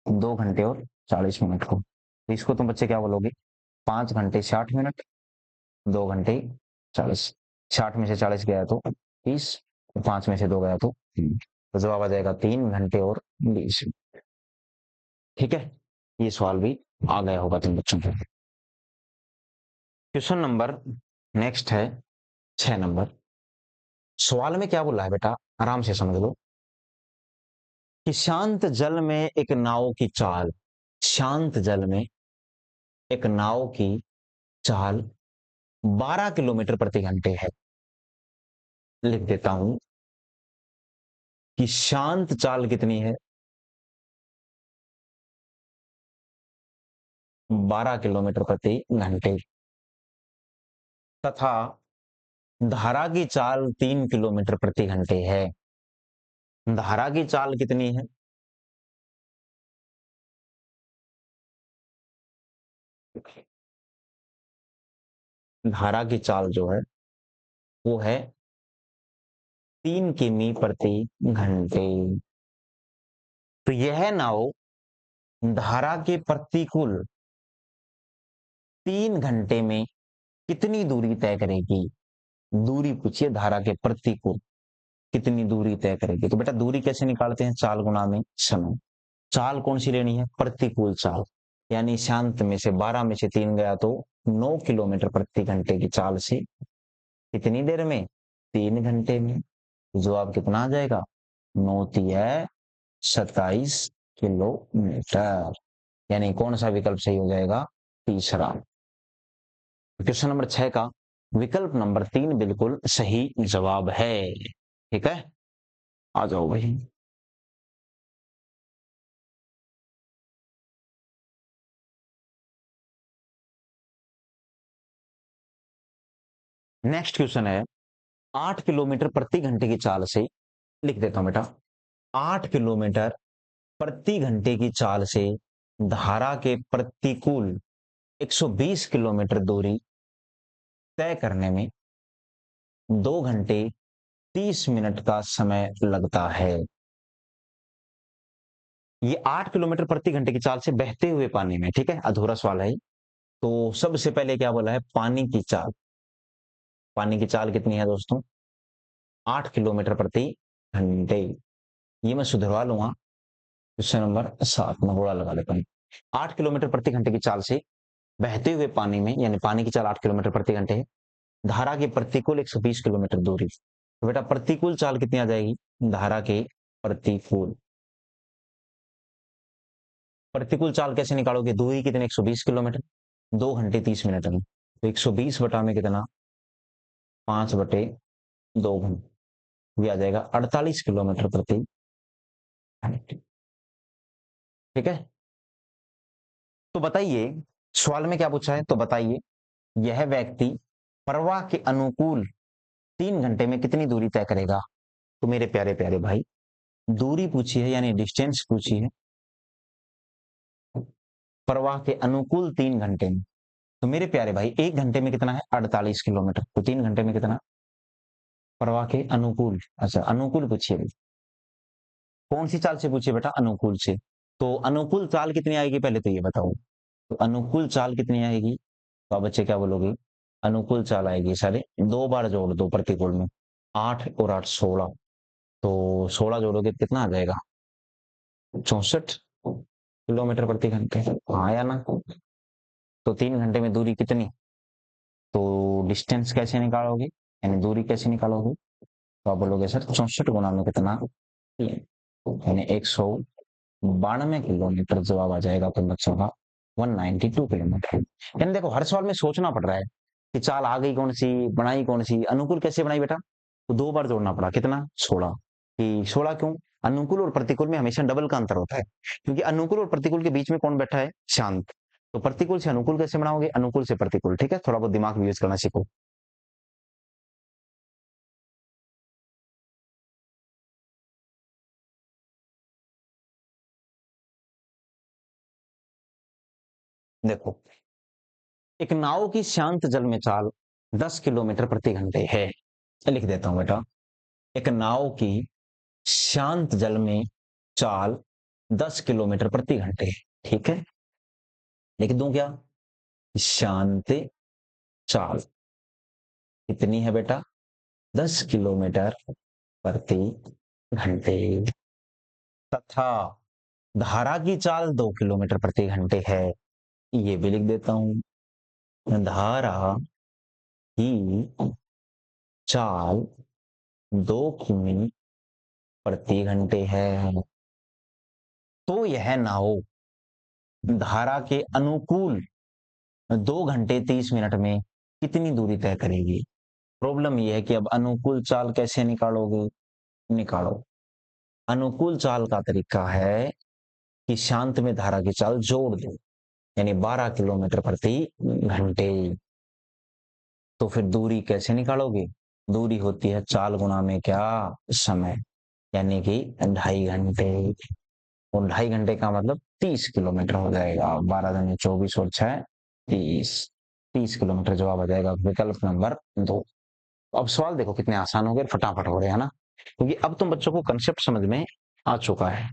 2 घंटे और 40 मिनट को। तो इसको तुम बच्चे क्या बोलोगे, 5 घंटे 60 मिनट, 2 घंटे 40, 60 में से 40 गया तो 30, 5 में से 2 गया तो 3, तो जवाब आ जाएगा 3 घंटे और 20। ठीक है, ये सवाल भी आ गया होगा तुम बच्चों को। क्वेश्चन नंबर नेक्स्ट है 6 नंबर। सवाल में क्या बोला है बेटा, आराम से समझ लो कि शांत जल में एक नाव की चाल, शांत जल में एक नाव की चाल 12 किलोमीटर प्रति घंटे है। लिख देता हूं कि शांत चाल कितनी है, 12 किलोमीटर प्रति घंटे, तथा धारा की चाल 3 किलोमीटर प्रति घंटे है। धारा की चाल कितनी है, धारा की चाल जो है वो है 3 किमी प्रति घंटे। तो यह नाव धारा के प्रतिकूल 3 घंटे में कितनी दूरी तय करेगी। दूरी पूछिए धारा के प्रतिकूल कितनी दूरी तय करेगी। तो बेटा दूरी कैसे निकालते हैं, चाल गुना में समय। चाल कौन सी लेनी है, प्रतिकूल चाल, यानी शांत में से 12 में से 3 गया तो 9 किलोमीटर प्रति घंटे की चाल से कितनी देर में, 3 घंटे में। जवाब कितना आ जाएगा, 9×3 = 27 किलोमीटर। यानी कौन सा विकल्प सही हो जाएगा, तीसरा। क्वेश्चन नंबर 6 का विकल्प नंबर 3 बिल्कुल सही जवाब है। ठीक है, आ जाओ भाई। नेक्स्ट क्वेश्चन है 8 किलोमीटर प्रति घंटे की चाल से, लिख देता हूं बेटा, 8 किलोमीटर प्रति घंटे की चाल से धारा के प्रतिकूल 120 किलोमीटर दूरी तय करने में 2 घंटे 30 मिनट का समय लगता है। ये 8 किलोमीटर प्रति घंटे की चाल से बहते हुए पानी में, ठीक है, अधूरा सवाल है। तो सबसे पहले क्या बोला है, पानी की चाल। पानी की चाल कितनी है दोस्तों, 8 किलोमीटर प्रति घंटे। ये मैं सुधरवा लूंगा, क्वेश्चन नंबर 7 में घोड़ा लगा लेता हूं। 8 किलोमीटर प्रति घंटे की चाल से बहते हुए पानी में, यानी पानी की चाल 8 किलोमीटर प्रति घंटे है, धारा के प्रतिकूल 120 किलोमीटर दूरी। तो बेटा प्रतिकूल चाल कितनी आ जाएगी, धारा के प्रतिकूल। प्रतिकूल चाल कैसे निकालोगे, दूरी कितनी, 120 किलोमीटर, 2 घंटे 30 मिनट में। तो 120 बटा में कितना, 5 बटे 2 घंटे, ये आ जाएगा 48 किलोमीटर प्रति घंटे। ठीक है, तो बताइए सवाल में क्या पूछा है, तो बताइए यह व्यक्ति प्रवाह के अनुकूल 3 घंटे में कितनी दूरी तय करेगा। तो मेरे प्यारे प्यारे भाई, दूरी पूछी है यानी डिस्टेंस पूछी है, प्रवाह के अनुकूल 3 घंटे में। तो मेरे प्यारे भाई 1 घंटे में कितना है, 48 किलोमीटर, तो 3 घंटे में कितना, प्रवाह के अनुकूल। अच्छा अनुकूल पूछिए, कौन सी चाल से पूछिए बेटा, अनुकूल से। तो अनुकूल चाल कितनी आएगी पहले तो ये बताओ, तो अनुकूल चाल कितनी आएगी, तो आप बच्चे क्या बोलोगे, अनुकूल चाल आएगी सारे 2 बार जोड़ दो प्रतिकूल में, 8 और 8 16, तो 16 जोड़ोगे कितना आ जाएगा, 64 किलोमीटर प्रति घंटे। हाँ या ना, तो 3 घंटे में दूरी कितनी, तो डिस्टेंस कैसे निकालोगे, यानी दूरी कैसे निकालोगे, तो आप बोलोगे सर 64 गुना में कितना, 3, यानी 192 किलोमीटर जवाब आ जाएगा तो बच्चों का 192 किलोमीटर। यानी देखो हर सवाल में सोचना पड़ रहा है कि चाल आ गई कौन सी, बनाई कौन सी, अनुकूल कैसे बनाई बेटा, तो 2 बार जोड़ना पड़ा, कितना, 16। कि 16 क्यों, अनुकूल और प्रतिकूल में हमेशा डबल का अंतर होता है, क्योंकि अनुकूल और प्रतिकूल के बीच में कौन बैठा है, शांत। तो प्रतिकूल से अनुकूल कैसे बनाओगे, अनुकूल से प्रतिकूल। ठीक है, थोड़ा बहुत दिमाग भी यूज करना सीखो। देखो एक नाव की शांत जल में चाल 10 किलोमीटर प्रति घंटे है, लिख देता हूं बेटा, एक नाव की शांत जल में चाल 10 किलोमीटर प्रति घंटे है, ठीक है, लिख दूं क्या, शांत चाल कितनी है बेटा, 10 किलोमीटर प्रति घंटे, तथा धारा की चाल 2 किलोमीटर प्रति घंटे है, ये भी लिख देता हूं, धारा की चाल 2 किमी प्रति घंटे है। तो यह नाव धारा के अनुकूल 2 घंटे 30 मिनट में कितनी दूरी तय करेगी। प्रॉब्लम यह है कि अब अनुकूल चाल कैसे निकालोगे, निकालो, अनुकूल चाल का तरीका है कि शांत में धारा की चाल जोड़ दो, यानी 12 किलोमीटर प्रति घंटे। तो फिर दूरी कैसे निकालोगे, दूरी होती है चाल गुना में क्या, समय, यानी कि 2.5 घंटे, और 2.5 घंटे का मतलब 30 किलोमीटर हो जाएगा, 12 दूनी 24 और 6 30, 30 किलोमीटर जवाब आ जाएगा, विकल्प नंबर 2। अब सवाल देखो कितने आसान हो गए, फटाफट हो रहे हैं ना, क्योंकि अब तुम बच्चों को कंसेप्ट समझ में आ चुका है।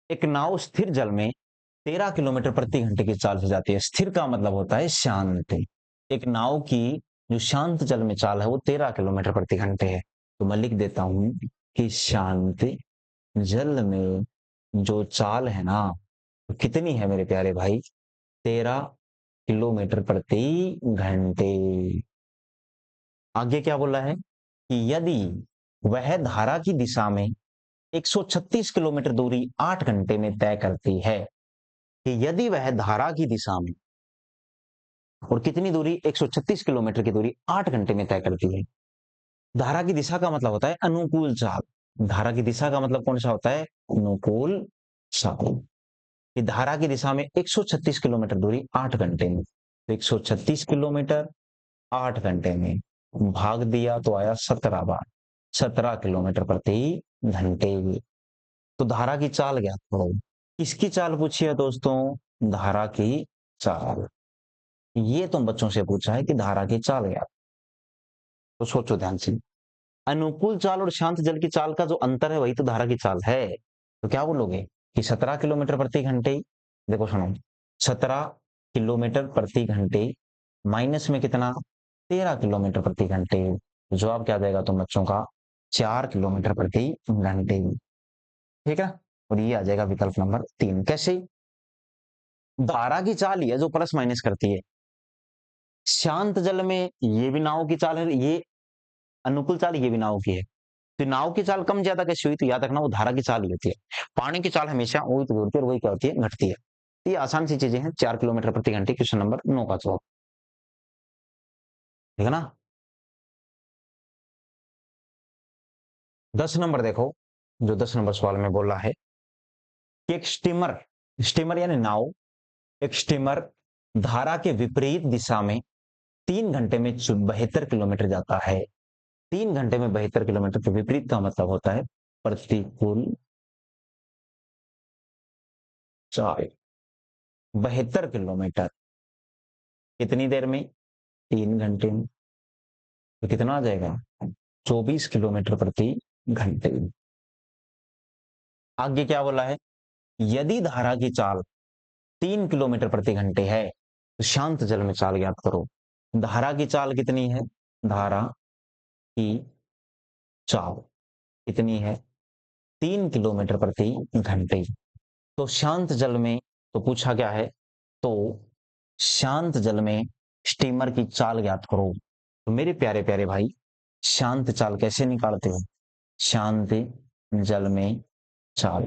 एक नाव स्थिर जल में 13 किलोमीटर प्रति घंटे की चाल से जाती है, स्थिर का मतलब होता है शांत। एक नाव की जो शांत जल में चाल है वो 13 किलोमीटर प्रति घंटे है, तो मैं लिख देता हूं कि शांत जल में जो चाल है ना, तो कितनी है मेरे प्यारे भाई, 13 किलोमीटर प्रति घंटे। आगे क्या बोला है कि यदि वह धारा की दिशा में 136 किलोमीटर दूरी 8 घंटे में तय करती है, कि यदि वह धारा की दिशा में, और कितनी दूरी, 136 किलोमीटर की दूरी 8 घंटे में तय करती है। धारा की दिशा का मतलब होता है अनुकूल चाल, धारा की दिशा का मतलब कौन सा होता है, अनुकूल चाल। कि धारा की दिशा में 136 किलोमीटर दूरी 8 घंटे में, तो 136 किलोमीटर 8 घंटे में भाग दिया तो आया 17 बार, 17 किलोमीटर प्रति घंटे। तो धारा की चाल ज्ञात करो। किसकी चाल पूछी है दोस्तों? धारा की चाल। ये तुम बच्चों से पूछा है कि धारा की चाल ज्ञात। तो सोचो ध्यान से, अनुकूल चाल और शांत जल की चाल का जो अंतर है वही तो धारा की चाल है। तो क्या बोलोगे कि 17 किलोमीटर प्रति घंटे। देखो सुनो, 17 किलोमीटर प्रति घंटे माइनस में कितना, 13 किलोमीटर प्रति घंटे। जवाब क्या देगा तुम बच्चों का? 4 किलोमीटर प्रति घंटे। ठीक है, और ये आ जाएगा विकल्प नंबर 3। कैसे? धारा की चाल ही है जो प्लस माइनस करती है। शांत जल में ये भी नाव की चाल है, ये अनुकूल चाल ये भी नाव की है। तो नाव की चाल कम ज्यादा कैसे हुई? तो याद रखना वो धारा की चाल ही होती है। पानी की चाल हमेशा वही तो होती है और वही क्या होती है? घटती है। ये आसान सी चीजें हैं। 4 किलोमीटर प्रति घंटे क्वेश्चन नंबर 9 का जवाब। ठीक है ना। 10 नंबर देखो, जो 10 नंबर सवाल में बोला है कि एक स्टीमर, स्टीमर यानी नाव, एक स्टीमर धारा के विपरीत दिशा में 3 घंटे में 72 किलोमीटर जाता है। 3 घंटे में 72 किलोमीटर के विपरीत का मतलब होता है प्रतिकूल चाल। 72 किलोमीटर कितनी देर में? 3 घंटे में। तो कितना आ जाएगा? 24 किलोमीटर प्रति घंटे। आगे क्या बोला है? यदि धारा की चाल 3 किलोमीटर प्रति घंटे है तो शांत जल में चाल ज्ञात करो। धारा की चाल कितनी है? धारा की चाल कितनी है? 3 किलोमीटर प्रति घंटे। तो शांत जल में तो पूछा क्या है? तो शांत जल में स्टीमर की चाल ज्ञात करो। तो मेरे प्यारे प्यारे भाई, शांत चाल कैसे निकालते हो? शांत जल में चाल,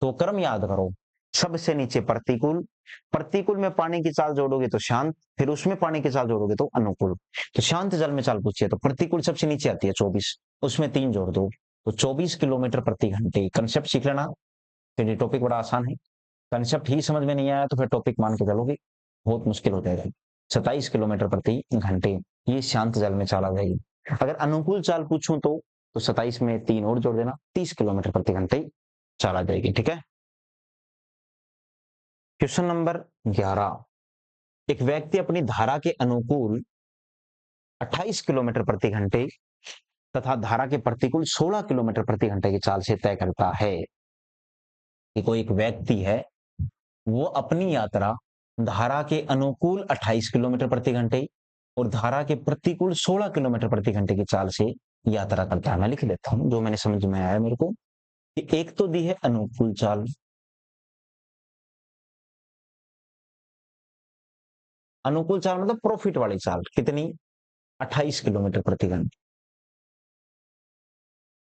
तो क्रम याद करो। सबसे नीचे प्रतिकूल, प्रतिकूल में पानी की चाल जोड़ोगे तो शांत, फिर उसमें पानी की चाल जोड़ोगे तो अनुकूल। तो शांत जल में चाल पूछिए तो प्रतिकूल सबसे नीचे आती है 24, उसमें 3 जोड़ दो तो 24 किलोमीटर प्रति घंटे। कंसेप्ट सीख लेना, फिर ये टॉपिक बड़ा आसान है। कंसेप्ट ही समझ में नहीं आया तो फिर टॉपिक मान के चलोगे बहुत मुश्किल हो जाएगा। 27 किलोमीटर प्रति घंटे ये शांत जल में चाल आ जाएगी। अगर अनुकूल चाल पूछूं तो 27 में 3 और जोड़ देना, 30 किलोमीटर प्रति घंटे चाल आ जाएगी। ठीक है। क्वेश्चन नंबर 11, एक व्यक्ति अपनी धारा के अनुकूल 28 किलोमीटर प्रति घंटे तथा धारा के प्रतिकूल 16 किलोमीटर प्रति घंटे की चाल से तय करता है कि कोई एक व्यक्ति है, वो अपनी यात्रा धारा के अनुकूल 28 किलोमीटर प्रति घंटे और धारा के प्रतिकूल 16 किलोमीटर प्रति घंटे की चाल से यात्रा करता है। मैं लिख लेता हूं जो मैंने समझ में आया मेरे को, कि एक तो दी है अनुकूल चाल, अनुकूल चाल मतलब प्रॉफिट वाली चाल, कितनी? 28 किलोमीटर प्रति घंटे।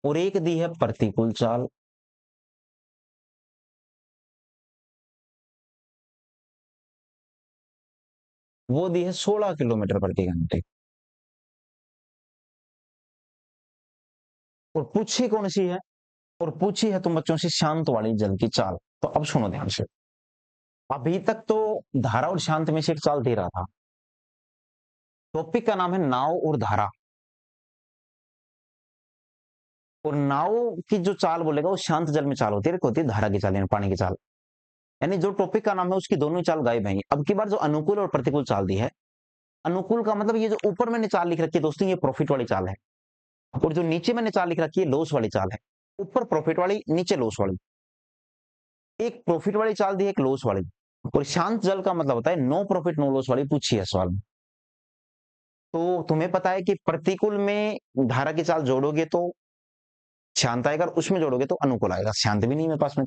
और एक दी है प्रतिकूल चाल, वो दी है 16 किलोमीटर प्रति घंटे। और पूछी कौन सी है? और पूछी है तुम बच्चों से शांत वाली जल की चाल। तो अब सुनो ध्यान से, अभी तक तो धारा और शांत में से एक चाल दे रहा था। टॉपिक का नाम है नाव और धारा, और नाव की जो चाल बोलेगा वो शांत जल में चाल होती है, होती है धारा की चाल यानी पानी की चाल। यानी जो टॉपिक का नाम है उसकी दोनों ही चाल गायब है। अब की बार जो अनुकूल और प्रतिकूल चाल दी है, अनुकूल का मतलब ये जो ऊपर मैंने चाल लिख रखी है दोस्तों ये प्रॉफिट वाली चाल है, और जो नीचे मैंने चाल लिख रखी है लॉस वाली चाल है। ऊपर प्रॉफिट वाली, नीचे लॉस वाली। एक प्रॉफिट वाली चाल दी है, एक लॉस वाली। और शांत जल का मतलब होता है नो प्रॉफिट नो लॉस वाली पूछी है सवाल में। तो तुम्हें पता है कि प्रतिकूल में धारा की चाल जोड़ोगे तो शांत आएगा, और उसमें जोड़ोगे तो अनुकूल आएगा। शांत भी नहीं मेरे पास में।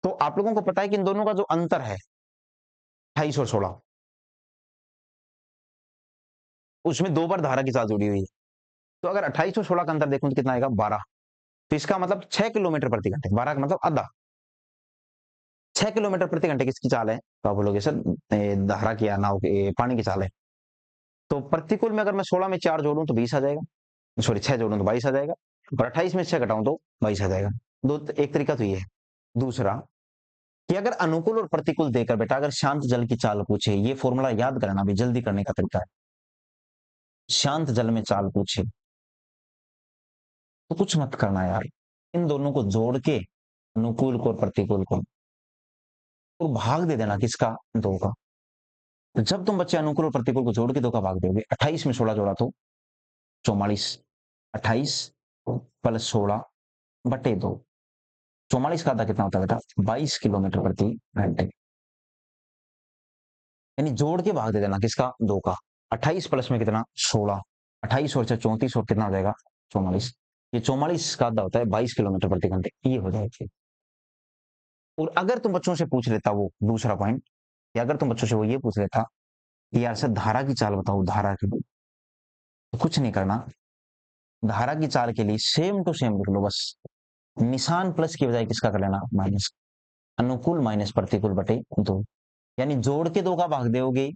तो आप लोगों को पता है कि इन दोनों का जो अंतर है 28 और 16, उसमें 2 बार धारा की चाल जुड़ी हुई है। तो अगर 28 और 16 का अंतर देखूं तो कितना आएगा? 12। तो इसका मतलब 6 किलोमीटर प्रति घंटे, 12 का मतलब आधा। 6 किलोमीटर प्रति घंटे किसकी चाल है? तो आप बोलोगे सर धारा की या नाव की, पानी की चाल है। तो प्रतिकूल में अगर मैं 16 में 4 जोड़ूं तो 20 आ जाएगा, सॉरी 6 जोड़ूं तो 22 आ जाएगा, और 28 में 6 घटाऊं तो 22 आ जाएगा। दो एक तरीका तो ये है। दूसरा कि अगर अनुकूल और प्रतिकूल देकर बेटा अगर शांत जल की चाल पूछे, ये फॉर्मूला याद करना भी जल्दी करने का तरीका है। शांत जल में चाल पूछे तो कुछ मत करना यार, इन दोनों को जोड़ के अनुकूल को और प्रतिकूल को और भाग दे देना किसका, 2 का। तो जब तुम बच्चे अनुकूल और प्रतिकूल को जोड़ के 2 का भाग दोगे, 28 में 16 जोड़ा तो 44, 28 प्लस 16 बटे 2, 44 का आधा कितना होता है बेटा, 22 किलोमीटर प्रति घंटे। यानी जोड़ के भाग दे देना किसका, 2 का। 28 प्लस में कितना, 16, 28 और 34 और कितना हो जाएगा, 44। ये 44 का आधा होता है 22 किलोमीटर प्रति घंटे, ये हो जाएगी। और अगर तुम बच्चों से पूछ लेता वो दूसरा पॉइंट, या अगर तुम बच्चों से वो ये पूछ लेता कि यार सर धारा की चाल बताओ, धारा की, तो कुछ नहीं करना, धारा की चाल के लिए सेम टू सेम लिख लो बस, निशान प्लस की बजाय किसका कर लेना, माइनस। अनुकूल माइनस प्रतिकूल बटे 2, यानी जोड़ के 2 का भाग दोगे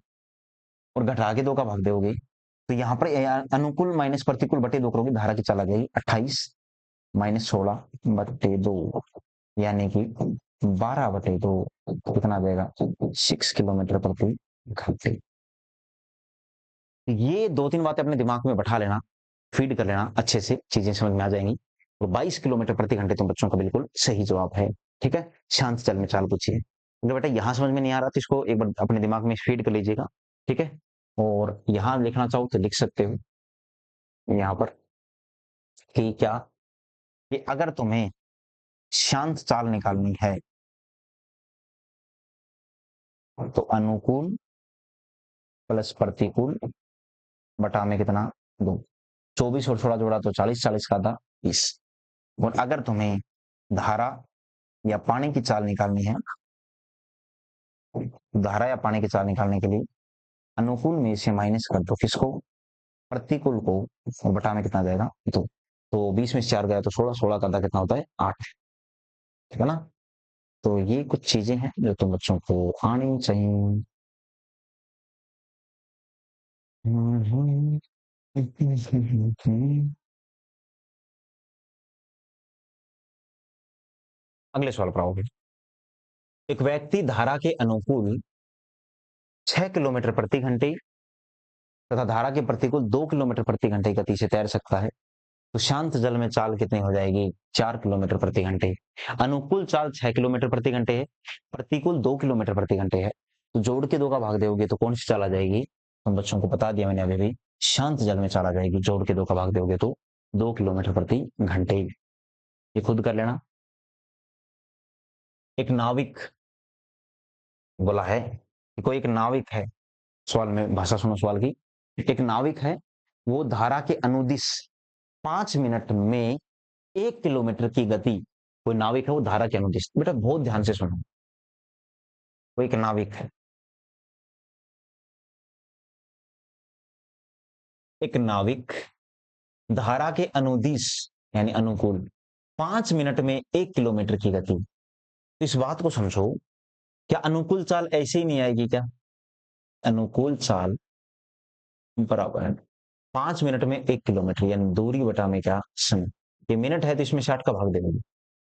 और घटा के 2 का भाग दोगे, तो यहाँ पर अनुकूल माइनस प्रतिकूल बटे 2 करोगे, धारा की चाल आ जाएगी 28 माइनस 16 बटे 2, यानी कि 12 बटे 2 कितना आ जाएगा, 6 किलोमीटर प्रति घंटे। ये 2-3 बातें अपने दिमाग में बैठा लेना, फीड कर लेना, अच्छे से चीजें समझ में आ जाएंगी। तो 22 किलोमीटर प्रति घंटे तुम बच्चों का बिल्कुल सही जवाब है। ठीक है, शांत जल में चाल पूछिए। अगर बेटा यहाँ समझ में नहीं आ रहा तो इसको एक बार अपने दिमाग में फीड कर लीजिएगा। ठीक है, और यहाँ लिखना चाहो तो लिख सकते हो यहाँ पर कि क्या, कि अगर तुम्हें शांत चाल निकालनी है तो अनुकूल प्लस प्रतिकूल बटा में कितना, 2, 24 और 16 जोड़ा तो 40, 40 का था 20। और अगर तुम्हें धारा या पानी की चाल निकालनी है, धारा या पानी की चाल निकालने के लिए अनुकूल में से माइनस कर दो किसको, प्रतिकूल को, और बटा में कितना जाएगा, 2। तो 20 में से 4 गया तो 16, 16 का आधा कितना होता है, 8। ठीक है ना, तो ये कुछ चीजें हैं जो तुम बच्चों को आनी चाहिए। अगले सवाल पर आओगे। एक व्यक्ति धारा के अनुकूल 6 किलोमीटर प्रति घंटे तथा धारा के प्रतिकूल 2 किलोमीटर प्रति घंटे की गति से तैर सकता है, तो शांत जल में चाल कितनी हो जाएगी, 4 किलोमीटर प्रति घंटे। अनुकूल चाल 6 किलोमीटर प्रति घंटे है, प्रतिकूल 2 किलोमीटर प्रति घंटे है, तो जोड़ के 2 का भाग दोगे तो कौन सी चाल आ जाएगी, तुम बच्चों को बता दिया मैंने अभी भी, शांत जल में चाल आ जाएगी, जोड़ के 2 का भाग दोगे तो 2 किलोमीटर प्रति घंटे। ये खुद कर लेना। एक नाविक बोला है कि कोई एक नाविक है, सवाल में भाषा सुनो सवाल की। एक नाविक है, वो धारा के अनुदिश 5 मिनट में 1 किलोमीटर की गति, कोई नाविक है वो धारा के अनुदिश, बेटा बहुत ध्यान से सुनो, वो एक नाविक है, एक नाविक धारा के अनुदिश यानी अनुकूल 5 मिनट में 1 किलोमीटर की गति। तो इस बात को समझो, क्या अनुकूल चाल ऐसे ही नहीं आएगी क्या, अनुकूल चाल बराबर है 5 मिनट में 1 किलोमीटर, यानी दूरी बटा में क्या, समय। ये मिनट है तो इसमें 60 का भाग दे देंगे,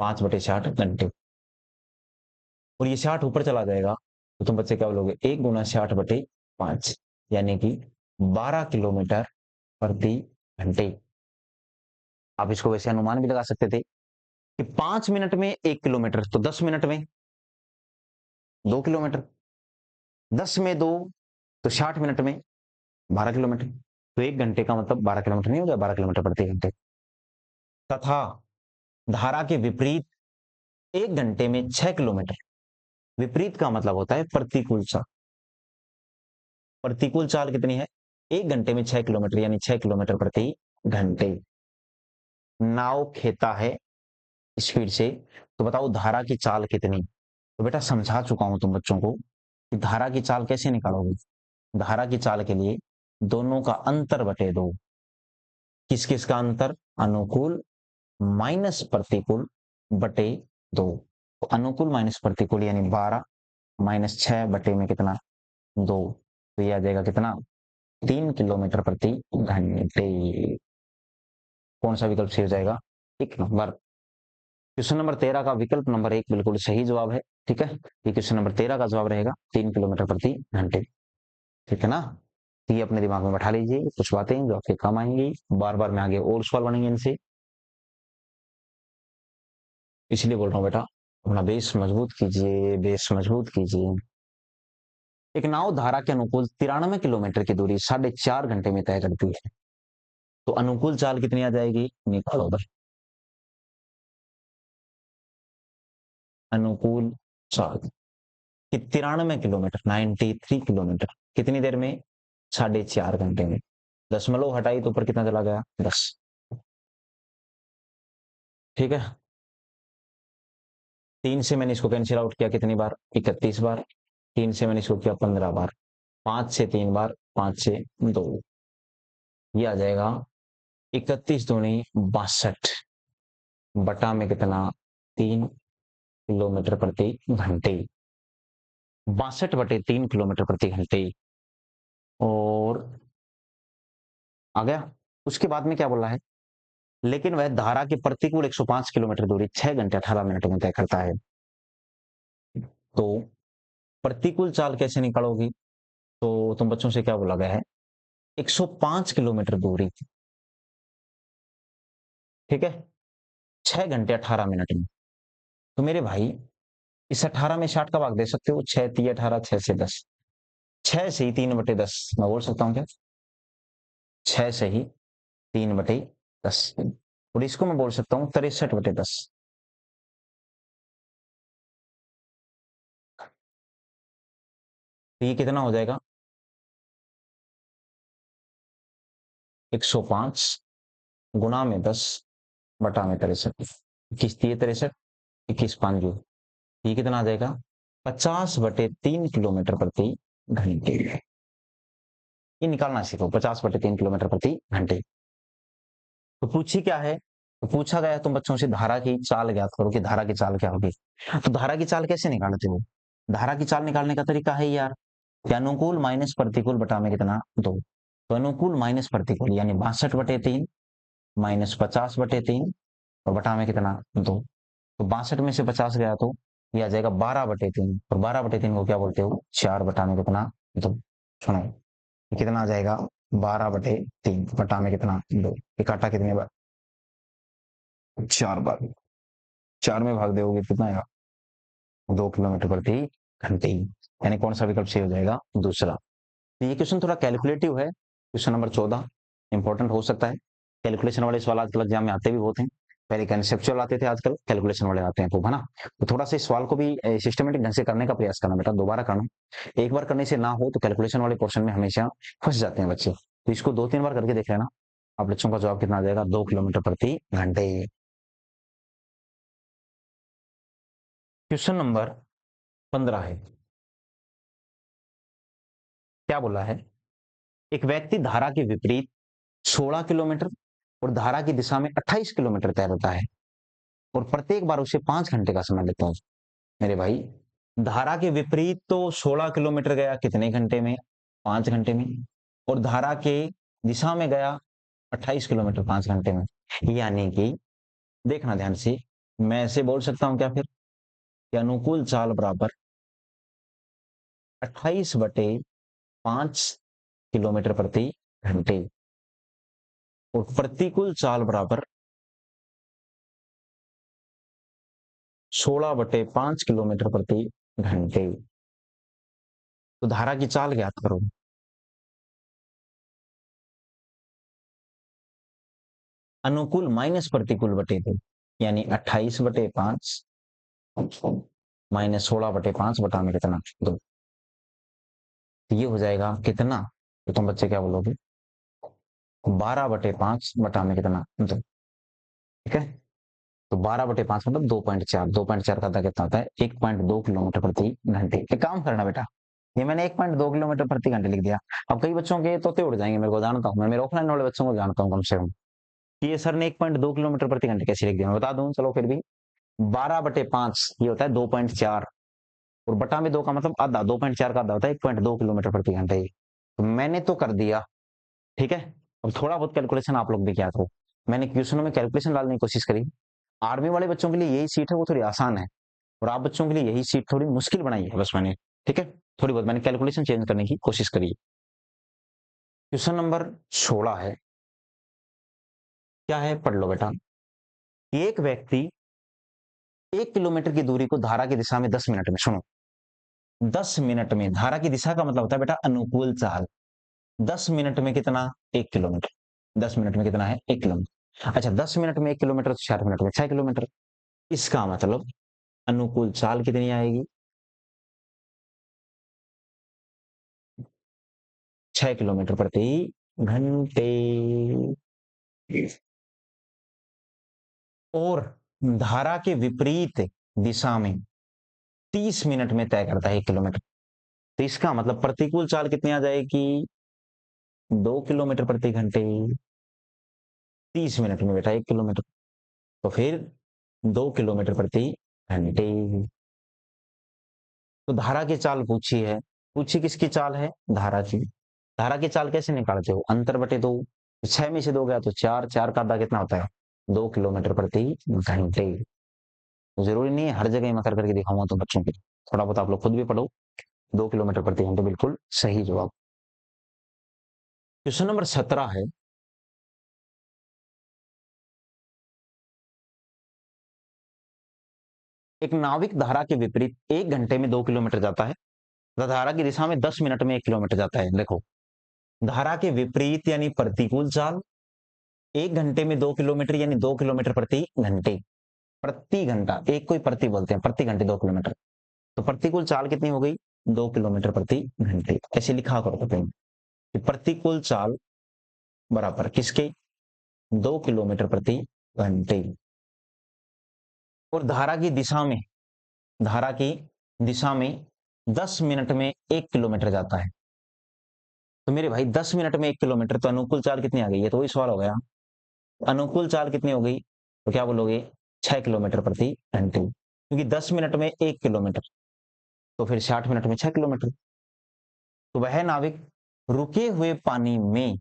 5 बटे 60 घंटे, और ये 60 ऊपर चला जाएगा तो तुम बच्चे क्या बोलोगे, 1 गुना 60 बटे 5, यानी कि 12 किलोमीटर प्रति घंटे। आप इसको वैसे अनुमान भी लगा सकते थे कि 5 मिनट में 1 किलोमीटर, तो 10 मिनट में 2 किलोमीटर, 10 में 2 तो 60 मिनट में 12 किलोमीटर, तो 1 घंटे का मतलब 12 किलोमीटर नहीं हो गया, 12 किलोमीटर प्रति घंटे। तथा धारा के विपरीत 1 घंटे में 6 किलोमीटर, विपरीत का मतलब होता है प्रतिकूल चाल। प्रतिकूल चाल कितनी है, 1 घंटे में 6 किलोमीटर, यानी 6 किलोमीटर प्रति घंटे। नाव खेता है स्पीड से, तो बताओ धारा की चाल कितनी। तो बेटा समझा चुका हूं तुम बच्चों को कि धारा की चाल कैसे निकालोगे। धारा की चाल के लिए दोनों का अंतर बटे 2। किस किस का अंतर, अनुकूल माइनस प्रतिकूल बटे 2। तो अनुकूल माइनस प्रतिकूल यानी 12 माइनस 6 बटे में कितना, 2, तो ये आ जाएगा कितना, 3 किलोमीटर प्रति घंटे। कौन सा विकल्प सही हो जाएगा, 1 नंबर। क्वेश्चन नंबर 13 का विकल्प नंबर 1 बिल्कुल सही जवाब है। ठीक है, ये क्वेश्चन नंबर 13 का जवाब रहेगा 3 किलोमीटर प्रति घंटे। ठीक है ना, ये अपने दिमाग में बैठा लीजिए, कुछ बातें जो आपके काम आएंगी, बार बार में आगे और सवाल बनेंगे इनसे, इसलिए बोल रहा हूँ बेटा अपना बेस मजबूत कीजिए, बेस मजबूत कीजिए। एक नाव धारा के अनुकूल 93 किलोमीटर की दूरी 4.5 घंटे में तय करती है, तो अनुकूल चाल कितनी आ जाएगी, निकालो भाई। अनुकूल चाल कि 93 किलोमीटर, 93 किलोमीटर कितनी देर में, 4.5 घंटे में। दशमलव हटाई तो ऊपर कितना चला गया, 10। ठीक है, 3 से मैंने इसको कैंसिल आउट किया कितनी बार, 31 बार। 3 से मैंने इसको किया 15 बार। 5 से 3 बार, 5 से 2, ये आ जाएगा 31 दूनी 62 बटा में कितना, 3 किलोमीटर प्रति घंटे। 62/3 किलोमीटर प्रति घंटे। और आ गया। उसके बाद में क्या बोला है, लेकिन वह धारा के प्रतिकूल 105 किलोमीटर दूरी 6 घंटे 18 मिनट में तय करता है। तो प्रतिकूल चाल कैसे निकालोगी, तो तुम बच्चों से क्या बोला गया है, 105 किलोमीटर दूरी, ठीक है, 6 घंटे 18 मिनट में। तो मेरे भाई इस 18 में 60 का भाग दे सकते हो, 6 3 18, 6 से 10, 6 से ही 3/10 मैं बोल सकता हूँ क्या, 6 से ही 3/10, और इसको मैं बोल सकता हूँ 63/10। तो ये कितना हो जाएगा, 105 गुणा में 10 बटा में 63, 21 21 5 जो, ये कितना आ जाएगा, 50/3 किलोमीटर प्रति घंटे। ये निकालना सीखो, 50/3 किलोमीटर प्रति घंटे। तो पूछी क्या है, तो पूछा गया तुम बच्चों से धारा की चाल ज्ञात करो कि धारा की चाल क्या होगी। तो धारा की चाल कैसे निकालते हो, धारा की चाल निकालने का तरीका है यार, कि अनुकूल माइनस प्रतिकूल बटा में कितना, 2। तो अनुकूल माइनस प्रतिकूल यानी 62/3 माइनस 50/3 और बटा में कितना, 2। तो 62 में से 50 गया तो ये आ जाएगा 12/3, और 12/3 को क्या बोलते हो, 4 बटा में कितना, 2। सुनो ये कितना आ जाएगा, 12/3 बटा में कितना, 2। ये काटा कितने बार, 4 बार। 4 में भाग दोगे कितना आएगा, 2 किलोमीटर प्रति घंटे। यानी कौन सा विकल्प सही हो जाएगा, दूसरा। तो ये क्वेश्चन थोड़ा कैलकुलेटिव है, क्वेश्चन नंबर 14 इंपॉर्टेंट हो सकता है। कैलकुलेशन वाले सवाल आजकल एग्जाम में आते भी बहुत हैं, पहले कंसेप्चुअल आते थे, आजकल कैलकुलेशन वाले आते हैं खूब, है ना। तो थोड़ा सा इस सवाल को भी सिस्टमेटिक ढंग से करने का प्रयास करना बेटा, दोबारा करना। एक बार करने से ना हो तो कैलकुलेशन वाले पोर्शन में हमेशा फंस जाते हैं बच्चे, तो इसको 2-3 बार करके देख लेना, आप बच्चों का जवाब कितना आ जाएगा, 2 किलोमीटर प्रति घंटे। क्वेश्चन नंबर 15 है, क्या बोला है, एक व्यक्ति धारा के विपरीत 16 किलोमीटर और धारा की दिशा में 28 किलोमीटर तैरता है, और प्रत्येक बार उसे 5 घंटे का समय लेता है। मेरे भाई धारा के विपरीत तो 16 किलोमीटर गया कितने घंटे में, 5 घंटे में, और धारा के दिशा में गया 28 किलोमीटर 5 घंटे में। यानी कि देखना ध्यान से, मैं ऐसे बोल सकता हूं क्या फिर, कि अनुकूल चाल बराबर 28/5 किलोमीटर प्रति घंटे, और प्रतिकूल चाल बराबर 16/5 किलोमीटर प्रति घंटे। तो धारा की चाल ज्ञात करो। अनुकूल माइनस प्रतिकूल बटे 2, यानी 28/5 माइनस 16/5 बटा में कितना, 2। तो ये हो जाएगा कितना, तो तुम बच्चे क्या बोलोगे, 12/5 बटा में कितना, 2। ठीक है, तो 12/5 मतलब 2.4, 2.4 का कितना होता है, 1.2 किलोमीटर प्रति घंटे। एक काम करना बेटा, ये मैंने 1.2 किलोमीटर प्रति घंटे लिख दिया। अब कई बच्चों के तोते उड़ जाएंगे, मेरे को जानता हूँ मैं, मेरे ऑफलाइन वाले बच्चों को जानता हूँ कम से कम, कि ये सर ने 1.2 किलोमीटर प्रति घंटे कैसे लिख दिया, मैं बता दूं, चलो फिर भी 12/5 ये होता है 2.4, और बटा में 2 का मतलब आधा, 2.4 का आधा होता है 1.2 किलोमीटर प्रति घंटे। तो मैंने तो कर दिया, ठीक है। अब थोड़ा बहुत कैलकुलेशन आप लोग भी क्या करो, मैंने क्वेश्चनों में कैलकुलेशन डालने की कोशिश करी, आर्मी वाले बच्चों के लिए यही सीट है, वो थोड़ी आसान है, और आप बच्चों के लिए यही सीट थोड़ी मुश्किल बनाई है बस मैंने, ठीक है। थोड़ी बहुत मैंने कैलकुलेशन चेंज करने की कोशिश करी है। क्वेश्चन नंबर 16 है, क्या है पढ़ लो बेटा। एक व्यक्ति 1 किलोमीटर की दूरी को धारा की दिशा में 10 मिनट में, सुनो, 10 मिनट में, धारा की दिशा का मतलब होता है बेटा अनुकूल चाल। 10 मिनट में कितना? 1 किलोमीटर। 10 मिनट में कितना है? 1 किलोमीटर। अच्छा, 10 मिनट में 1 किलोमीटर, तो 60 मिनट में 6 किलोमीटर। इसका मतलब अनुकूल चाल कितनी आएगी? 6 किलोमीटर प्रति घंटे। और धारा के विपरीत दिशा में 30 मिनट में तय करता है 1 किलोमीटर। तो इसका मतलब प्रतिकूल चाल कितनी आ जाएगी? 2 किलोमीटर प्रति घंटे। 30 मिनट में बेटा 1 किलोमीटर, तो फिर 2 किलोमीटर प्रति घंटे। तो धारा की चाल पूछी है, पूछी किसकी चाल है? धारा की। धारा की चाल कैसे निकालते हो? अंतर बटे 2। 6 में से 2 गया तो 4, 4 का आधा कितना होता है? 2 किलोमीटर प्रति घंटे। जरूरी नहीं है हर जगह मैं कर करके दिखाऊंगा तो बच्चों के, थोड़ा बहुत आप लोग खुद भी पढ़ो। 2 किलोमीटर प्रति घंटे बिल्कुल सही जवाब। क्वेश्चन नंबर 17 है, एक नाविक धारा के विपरीत 1 घंटे में 2 किलोमीटर जाता है तथा धारा की दिशा में 10 मिनट में 1 किलोमीटर जाता है। देखो, धारा के विपरीत यानी प्रतिकूल चाल, 1 घंटे में 2 किलोमीटर यानी 2 किलोमीटर प्रति घंटे। प्रति घंटा, एक कोई प्रति बोलते हैं, प्रति घंटे 2 किलोमीटर। तो प्रतिकूल चाल कितनी हो गई? 2 किलोमीटर प्रति घंटे। ऐसे लिखा करो कि प्रतिकूल चाल बराबर किसके? 2 किलोमीटर प्रति घंटे। और धारा की दिशा में, धारा की दिशा में 10 मिनट में 1 किलोमीटर जाता है। तो मेरे भाई 10 मिनट में 1 किलोमीटर, तो अनुकूल चाल कितनी आ गई? ये तो वही सवाल हो गया। अनुकूल चाल कितनी हो गई? तो क्या बोलोगे? 6 किलोमीटर प्रति घंटे, क्योंकि 10 मिनट में 1 किलोमीटर, तो फिर 60 मिनट में 6 किलोमीटर। तो वह नाविक रुके हुए पानी में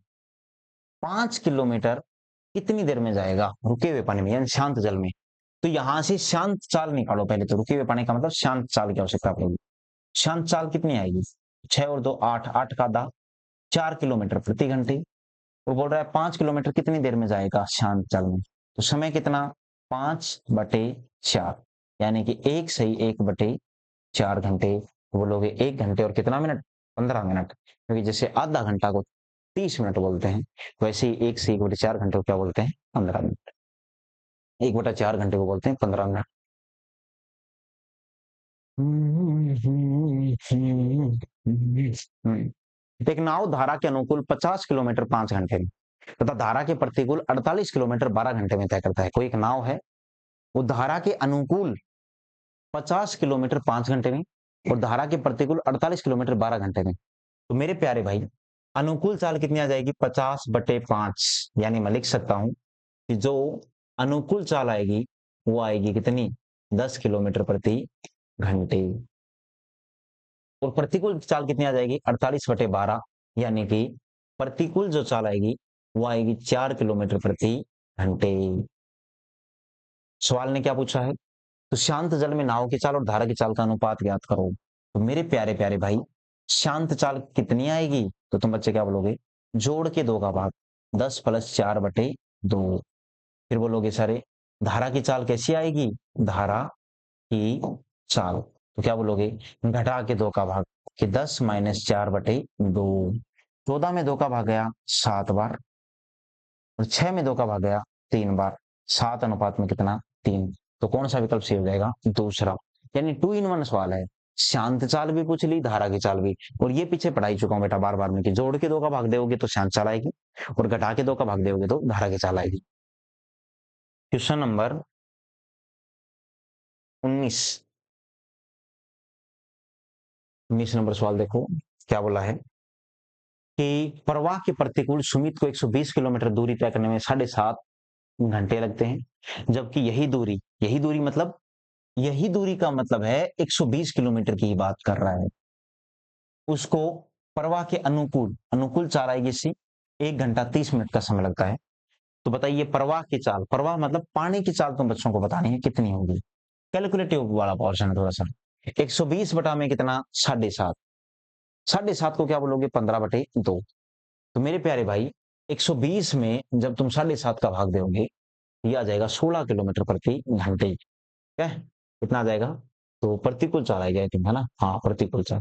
5 किलोमीटर कितनी देर में जाएगा? रुके हुए पानी में यानी शांत जल में। तो यहां से शांत चाल निकालो पहले। तो रुके हुए पानी का मतलब शांत चाल की आवश्यकता पड़ेगी। शांत चाल कितनी आएगी? 6 और 2 8, 8 का आधा 4 किलोमीटर प्रति घंटे। वो बोल रहा है 5 किलोमीटर कितनी देर में जाएगा शांत जल में। तो समय कितना? 5/4, यानी कि 1/1/4 घंटे। बोलोगे 1 घंटे और कितना मिनट? 15 मिनट, क्योंकि जैसे आधा घंटा को 30 मिनट बोलते हैं, वैसे ही 1/4 घंटे को क्या बोलते हैं? 15 मिनट। 1/4 घंटे को बोलते हैं 15 मिनट। एक नाव धारा के अनुकूल 50 किलोमीटर 5 घंटे में तथा धारा के प्रतिकूल 48 किलोमीटर 12 घंटे में तय करता है। कोई एक नाव है, वो धारा के अनुकूल 50 किलोमीटर 5 घंटे में और धारा के प्रतिकूल 48 किलोमीटर 12 घंटे में। तो मेरे प्यारे भाई, अनुकूल चाल कितनी आ जाएगी? 50/5, यानी मैं लिख सकता हूं कि जो अनुकूल चाल आएगी वो आएगी कितनी? 10 किलोमीटर प्रति घंटे। और प्रतिकूल चाल कितनी आ जाएगी? 48/12, यानी कि प्रतिकूल जो चाल आएगी वो आएगी 4 किलोमीटर प्रति घंटे। सवाल ने क्या पूछा है? तो शांत जल में नाव की चाल और धारा की चाल का अनुपात ज्ञात करो। तो मेरे प्यारे प्यारे भाई, शांत चाल कितनी आएगी? तो तुम बच्चे क्या बोलोगे? जोड़ के 2 का भाग, 10 + 4/2। फिर बोलोगे सारे धारा की चाल कैसी आएगी? धारा की चाल, तो क्या बोलोगे? घटा के 2 का भाग, कि 10 - 4/2। 14 में 2 का भाग गया 7 बार, और 6 में 2 का भाग गया 3 बार। 7 अनुपात में कितना? 3। तो कौन सा विकल्प सही हो जाएगा? दूसरा। यानी 2 in 1 सवाल है। शांत चाल भी पूछ ली, धारा की चाल भी। और ये पीछे पढ़ाई चुका हूं बेटा बार बार में, कि जोड़ के 2 का भाग दोगे तो शांत चाल आएगी, और घटा के 2 का भाग दोगे तो धारा की चाल आएगी। क्वेश्चन नंबर 19, 19 नंबर सवाल देखो, क्या बोला है कि प्रवाह के प्रतिकूल सुमित को 120 किलोमीटर दूरी तय करने में 7.5 घंटे लगते हैं, जबकि यही दूरी मतलब, यही दूरी का मतलब है 120 किलोमीटर की बात कर रहा है। उसको प्रवाह के अनुकूल, अनुकूल चाल आएगी इससे 1 घंटा 30 मिनट का समय लगता है। तो बताइए प्रवाह की चाल, प्रवाह मतलब पानी की चाल तुम बच्चों को बतानी है कितनी होगी। कैलकुलेटिव वाला पोर्शन है थोड़ा सा। 120 बटा में कितना, 7.5, 7.5 को क्या बोलोगे, 15/2। तो मेरे प्यारे भाई 120 में जब तुम 7.5 का भाग दोगे, ये आ जाएगा 16 किलोमीटर प्रति घंटे। क्या है, कितना आ जाएगा, तो प्रतिकूल चाल आएगी आई थिंक, है ना, हाँ प्रतिकूल चाल।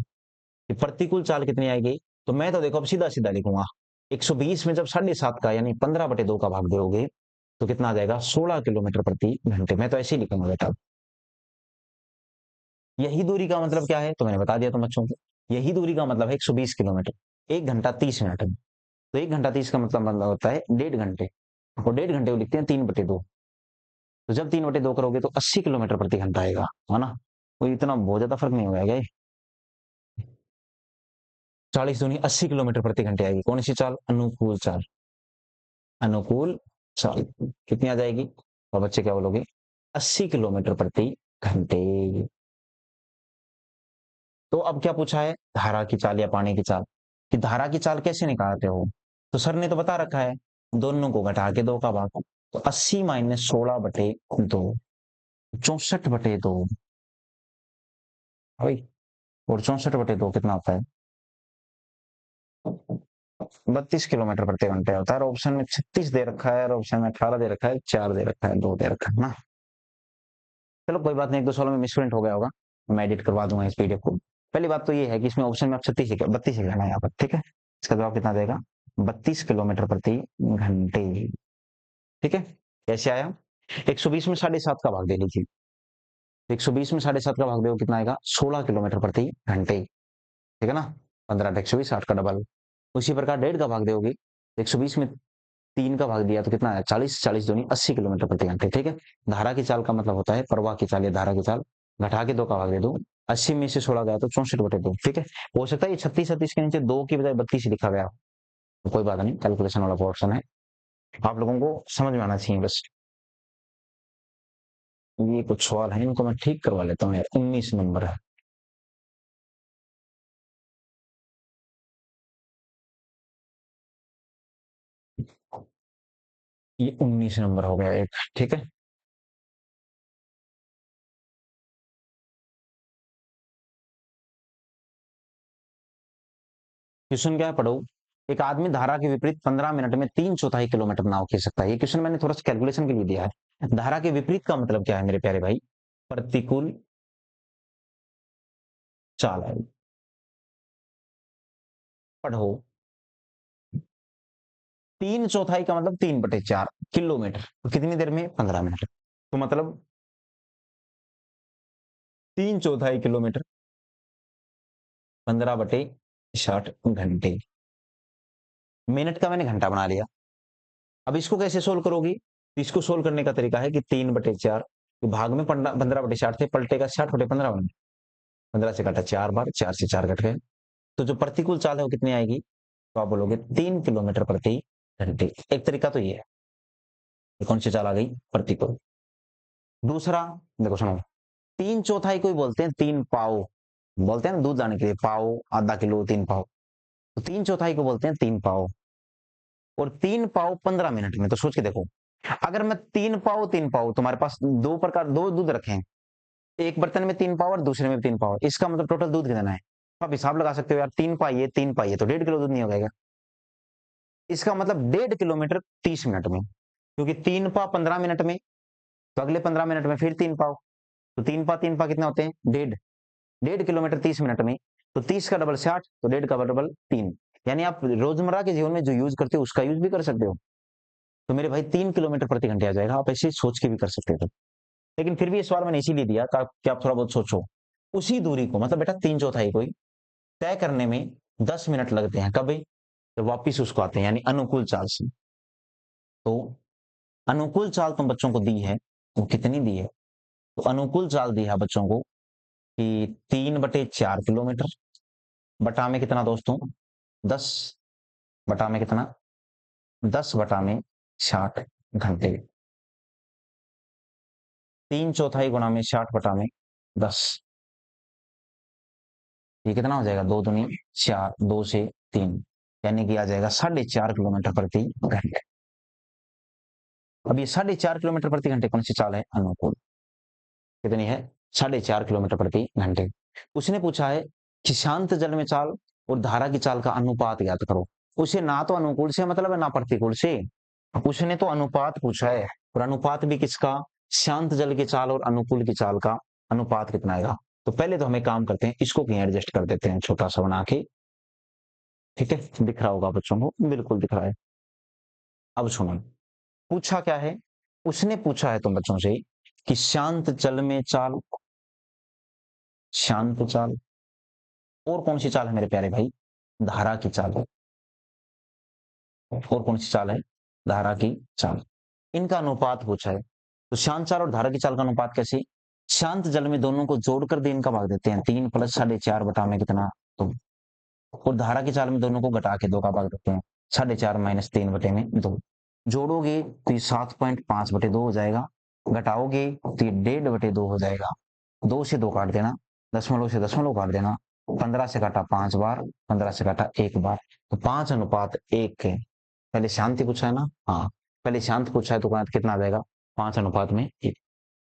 ये प्रतिकूल चाल कितनी आएगी, तो मैं तो देखो अब सीधा सीधा लिखूंगा, 120 में जब 7.5 का यानी 15/2 का भाग दोगे तो कितना आ जाएगा, 16 किलोमीटर प्रति घंटे। मैं तो ऐसे ही लिखूंगा बेटा। यही दूरी का मतलब क्या है, तो मैंने बता दिया तुम बच्चों को, यही दूरी का मतलब है 120 किलोमीटर, 1 घंटा 30 मिनट में। तो 1 घंटा 30 का मतलब होता है 1.5 घंटे, और 1.5 घंटे को लिखते हैं 3/2। तो जब 3/2 करोगे तो 80 किलोमीटर प्रति घंटा आएगा, है ना। कोई इतना बहुत ज्यादा फर्क नहीं होगा क्या, 40 दूनी 80 किलोमीटर प्रति घंटे आएगी। कौन सी चाल, अनुकूल चाल, अनुकूल चाल कितनी आ जाएगी, और बच्चे क्या बोलोगे, 80 किलोमीटर प्रति घंटे। तो अब क्या पूछा है, धारा की चाल या पानी की चाल, कि धारा की चाल कैसे निकालते हो, तो सर ने तो बता रखा है, दोनों को घटा के 2 का भाग, तो 80 माइनस 16/2, 64/2 भाई, और 64/2 कितना होता है, 32 किलोमीटर प्रति घंटे होता है। और ऑप्शन में 36 दे रखा है, और ऑप्शन में 18 दे रखा है, 4 दे रखा है, 2 दे रखा है ना। चलो कोई बात नहीं, 1-2 सवालों में मिसप्रिंट हो गया होगा, मैं एडिट करवा दूंगा इस पीडीएफ को। पहली बात तो ये है कि इसमें ऑप्शन में आप 32 ही लेना है यहाँ पर, ठीक है। इसका जवाब कितना देगा, 32 किलोमीटर प्रति घंटे। ठीक है, कैसे आया, 120 में 7.5 का भाग दे लीजिए, 120 में 7.5 का भाग दे कितना आएगा, 16 किलोमीटर प्रति घंटे, ठीक है ना। 15 × 120, 8 का डबल। उसी प्रकार 1.5 का भाग दोगे, 120 में 3 का भाग दिया तो कितना है, 40, 40 दूनी 80 किलोमीटर प्रति घंटे। ठीक है, धारा की चाल का मतलब होता है प्रवाह की चाल या धारा की चाल, घटा के 2 का भाग दे दो, 80 में से 16 गया तो 64/2। ठीक है, हो सकता है ये 36 के नीचे 2 की बजाय 32 लिखा गया, तो कोई बात नहीं, कैलकुलेशन वाला ऑप्शन है, आप लोगों को समझ में आना चाहिए बस। ये कुछ सवाल है, इनको मैं ठीक करवा लेता हूँ यार, 19 नंबर है। ये 19 नंबर हो गया एक, ठीक है। क्वेश्चन क्या है, पढ़ो। एक आदमी धारा के विपरीत 15 मिनट में 3/4 किलोमीटर नाव खींच सकता है। ये क्वेश्चन मैंने थोड़ा सा कैलकुलेशन के लिए दिया है। धारा के विपरीत का मतलब क्या है मेरे प्यारे भाई, प्रतिकूल चाल है। पढ़ो, 3/4 का मतलब 3/4 किलोमीटर, तो कितनी देर में, 15 मिनट। तो मतलब 3/4 किलोमीटर, 15/60 घंटे। मिनट का मैंने घंटा बना लिया। अब इसको कैसे सोल्व करोगी, तो इसको सोल्व करने का तरीका है कि 3/4, भाग में 15/60 थे, पलटेगा 60/15 बन, 15 से काटा 4 बार, 4 से 4 कट गए। तो जो प्रतिकूल चाल है वो कितनी आएगी, तो आप बोलोगे 3 किलोमीटर प्रति घंटे। एक तरीका तो ये है। ये कौन सी चाल आ गई, प्रतिकूल। दूसरा, देखो सुनो, 3/4 को ही बोलते हैं 3 पाव, बोलते हैं ना दूध लाने के लिए, पाव, आधा किलो, 3 पाव, तो 3/4 को बोलते हैं 3 पाव। और 3 पाव 15 मिनट में, तो सोच के देखो, अगर मैं 3 पाव तुम्हारे पास दो प्रकार, दो दूध रखे हैं, एक बर्तन में 3 पाव और दूसरे में 3 पाव, इसका मतलब टोटल दूध कितना है, आप हिसाब लगा सकते हो यार, 3 पाई है, 3 पाई है तो 1.5 किलो दूध नहीं होगा। इसका मतलब 1.5 किलोमीटर 30 मिनट में, क्योंकि 3 पा 15 मिनट में, तो अगले 15 मिनट में फिर 3 पाव, तो 3 पा कितने होते हैं, 1.5, 1.5 किलोमीटर 30 मिनट में, तो 30 का डबल 60, तो 1.5 का डबल 3। यानी आप रोजमर्रा के जीवन में जो यूज करते हो उसका यूज भी कर सकते हो। तो मेरे भाई 3 किलोमीटर प्रति घंटे आ जाएगा, आप ऐसे सोच के भी कर सकते थे। लेकिन फिर भी ये सवाल मैंने इसीलिए दिया कि आप थोड़ा बहुत सोचो। उसी दूरी को मतलब बेटा 3/4 को ही तय करने में 10 मिनट लगते हैं, कभी तो वापिस उसको आते हैं, यानी अनुकूल चाल से। तो अनुकूल चाल तुम बच्चों को दी है, वो कितनी दी है, तो अनुकूल चाल दी है बच्चों को कि 3/4 किलोमीटर, बटा में कितना दोस्तों, 10, बटा में कितना, 10/60 घंटे, 3/4 गुणा में 60/10, ये कितना हो जाएगा, 2 दूनी 4, 2 से 3, यानी कि आ जाएगा 4.5 किलोमीटर प्रति घंटे। अब ये 4.5 किलोमीटर प्रति घंटे कौन सी चाल है? अनुकूल। कितनी है? 4.5 किलोमीटर प्रति घंटे। उसने पूछा है कि शांत जल में चाल और धारा की चाल का अनुपात ज्ञात करो। उसे ना तो अनुकूल से मतलब है ना प्रतिकूल से, उसने तो अनुपात पूछा है, और अनुपात भी किसका? शांत जल की चाल और अनुकूल की चाल का अनुपात कितना आएगा। तो पहले तो हमें काम करते हैं, इसको कहीं एडजस्ट कर देते हैं छोटा सा बना के। ठीक है, दिख रहा होगा बच्चों को? बिल्कुल दिख रहा है। अब सुनो, पूछा क्या है? उसने पूछा है तुम बच्चों से कि शांत जल में चाल, शांत चाल, और कौन सी चाल है मेरे प्यारे भाई? धारा की चाल है। और कौन सी चाल है? धारा की चाल। इनका अनुपात पूछा है। तो शांत चाल और धारा की चाल का अनुपात कैसे? शांत जल में दोनों को जोड़कर दे इनका भाग देते हैं, 3 + 4.5 बटा में कितना? 2। और धारा की चाल में दोनों को घटा के 2 का भाग देते हैं, 4.5 - 3 बटे में 2। जोड़ोगे तो ये 7.5 बटे 2 हो जाएगा, घटाओगे तो ये 1.5 बटे 2 हो जाएगा। 2 से 2 काट देना, दशमलव से दशमलव काट देना, 15 से काटा 5 बार, 15 से काटा 1 बार, तो 5:1 है। पहले शांति पूछा है ना? हाँ, पहले शांत पूछा है तो कितना आ जाएगा? 5:1।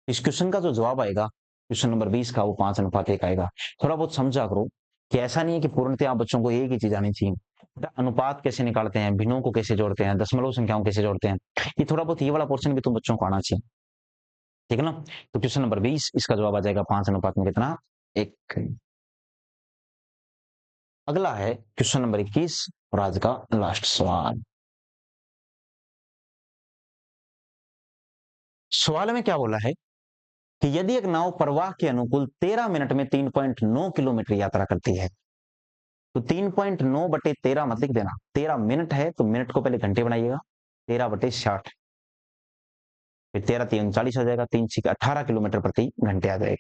इस क्वेश्चन का जो जवाब आएगा क्वेश्चन नंबर 20 का, वो 5:1 आएगा। थोड़ा बहुत समझा करो कि ऐसा नहीं है कि पूर्णतः आप बच्चों को एक ही चीज आनी चाहिए। अनुपात कैसे निकालते हैं, भिन्नों को कैसे जोड़ते हैं, दशमलव संख्याओं कैसे जोड़ते हैं, ये थोड़ा बहुत ये वाला पोर्शन भी तुम बच्चों को आना चाहिए। ठीक है ना? तो क्वेश्चन नंबर 20, इसका जवाब आ जाएगा 5:1 कितना? 1। अगला है क्वेश्चन नंबर 21 और आज का लास्ट सवाल। सवाल में क्या बोला है कि यदि एक नाव प्रवाह के अनुकूल 13 मिनट में 3.9 किलोमीटर यात्रा करती है, तो 3.9 बटे 13 मत लिख देना, 13 मिनट है तो मिनट को पहले घंटे बनाइएगा, 13 बटे 60, फिर 13 3 39 हो जाएगा, 3 6 18 किलोमीटर प्रति घंटे आ जाएगा।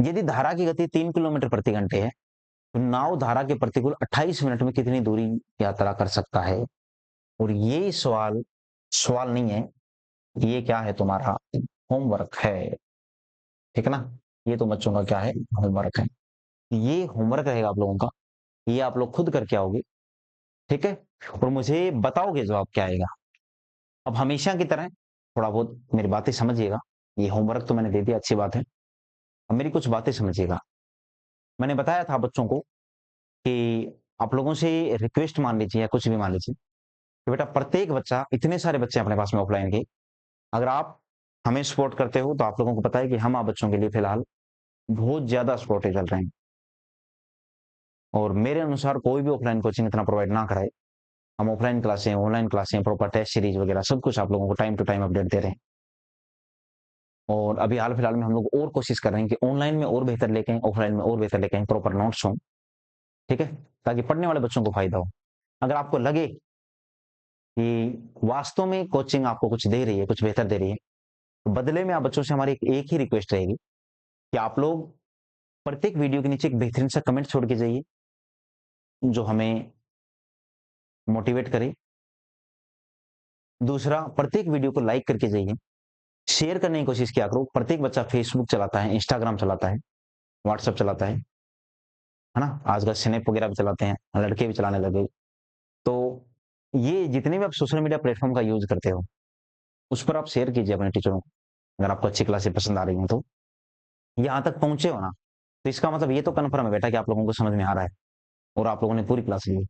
यदि धारा की गति 3 किलोमीटर प्रति घंटे है, तो नाव धारा के प्रतिकूल 28 मिनट में कितनी दूरी यात्रा कर सकता है? और ये सवाल सवाल नहीं है, ये क्या है? तुम्हारा होमवर्क है। ठीक है ना? ये तो बच्चों का क्या है? होमवर्क है। ये होमवर्क रहेगा आप लोगों का, ये आप लोग खुद करके आओगे। ठीक है, और मुझे बताओगे जवाब क्या आएगा। अब हमेशा की तरह थोड़ा बहुत मेरी बातें समझिएगा। ये होमवर्क तो मैंने दे दिया, अच्छी बात है। अब मेरी कुछ बातें समझिएगा। मैंने बताया था बच्चों को कि आप लोगों से रिक्वेस्ट मान लीजिए या कुछ भी मान लीजिए कि बेटा प्रत्येक बच्चा, इतने सारे बच्चे अपने पास में ऑफलाइन के, अगर आप हमें सपोर्ट करते हो तो आप लोगों को पता है कि हम आप बच्चों के लिए फिलहाल बहुत ज्यादा सपोर्ट चल रहे हैं, और मेरे अनुसार कोई भी ऑफलाइन कोचिंग इतना प्रोवाइड ना कराए। हम ऑफलाइन क्लासें, ऑनलाइन क्लासें, प्रॉपर टेस्ट सीरीज वगैरह सब कुछ आप लोगों को टाइम टू टाइम अपडेट दे रहे हैं। और अभी हाल फिलहाल में हम लोग और कोशिश कर रहे हैं कि ऑनलाइन में और बेहतर लेके आएं, ऑफलाइन में और बेहतर लेके आएं, प्रॉपर नोट्स हों। ठीक है, ताकि पढ़ने वाले बच्चों को फायदा हो। अगर आपको लगे कि वास्तव में कोचिंग आपको कुछ दे रही है, कुछ बेहतर दे रही है, तो बदले में आप बच्चों से हमारी एक ही रिक्वेस्ट रहेगी कि आप लोग प्रत्येक वीडियो के नीचे एक बेहतरीन सा कमेंट छोड़ के जाइए, जो हमें मोटिवेट करे। दूसरा, प्रत्येक वीडियो को लाइक करके जाइए, शेयर करने की कोशिश किया करो। प्रत्येक बच्चा फेसबुक चलाता है, इंस्टाग्राम चलाता है, व्हाट्सएप चलाता है ना? आजकल स्नैप वगैरह भी चलाते हैं, लड़के भी चलाने लगे। तो ये जितने भी आप सोशल मीडिया प्लेटफॉर्म का यूज करते हो, उस पर आप शेयर कीजिए अपने टीचरों को। अगर आपको अच्छी क्लासेस पसंद आ रही हैं तो यहाँ तक पहुंचे हो ना, तो इसका मतलब ये तो कन्फर्म है बेटा कि आप लोगों को समझ में आ रहा है और आप लोगों ने पूरी क्लास ली।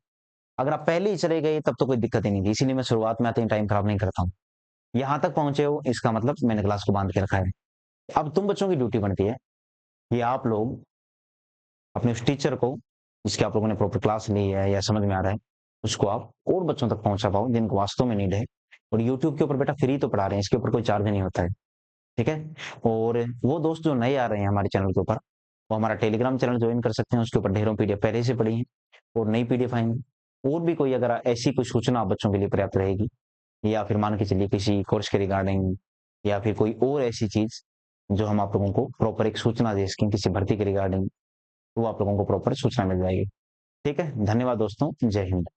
अगर आप पहले ही चले गए तब तो कोई दिक्कत ही नहीं थी, इसीलिए मैं शुरुआत में आते ही टाइम खराब नहीं करता हूँ। यहाँ तक पहुंचे हो, इसका मतलब मैंने क्लास को बांध के रखा है। अब तुम बच्चों की ड्यूटी बनती है कि आप लोग अपने उस टीचर को, जिसकी आप लोगों ने प्रॉपर क्लास ली है या समझ में आ रहा है, उसको आप और बच्चों तक पहुंचा पाओ जिनको वास्तव में नीड है। और यूट्यूब के ऊपर बेटा फ्री तो पढ़ा रहे हैं, इसके ऊपर कोई चार्ज नहीं होता है। ठीक है, और वो दोस्त जो नए आ रहे हैं हमारे चैनल के ऊपर, वो हमारा टेलीग्राम चैनल ज्वाइन कर सकते हैं। उसके ऊपर ढेरों पीडीएफ पहले से पड़ी है और नई पीडीएफ आएंगी। और भी कोई अगर ऐसी कोई सूचना आप बच्चों के लिए पर्याप्त रहेगी, या फिर मान के चलिए किसी कोर्स के रिगार्डिंग, या फिर कोई और ऐसी चीज जो हम आप लोगों को प्रॉपर एक सूचना दे सकें किसी भर्ती के रिगार्डिंग, तो आप लोगों को प्रॉपर सूचना मिल जाएगी। ठीक है, धन्यवाद दोस्तों, जय हिंद।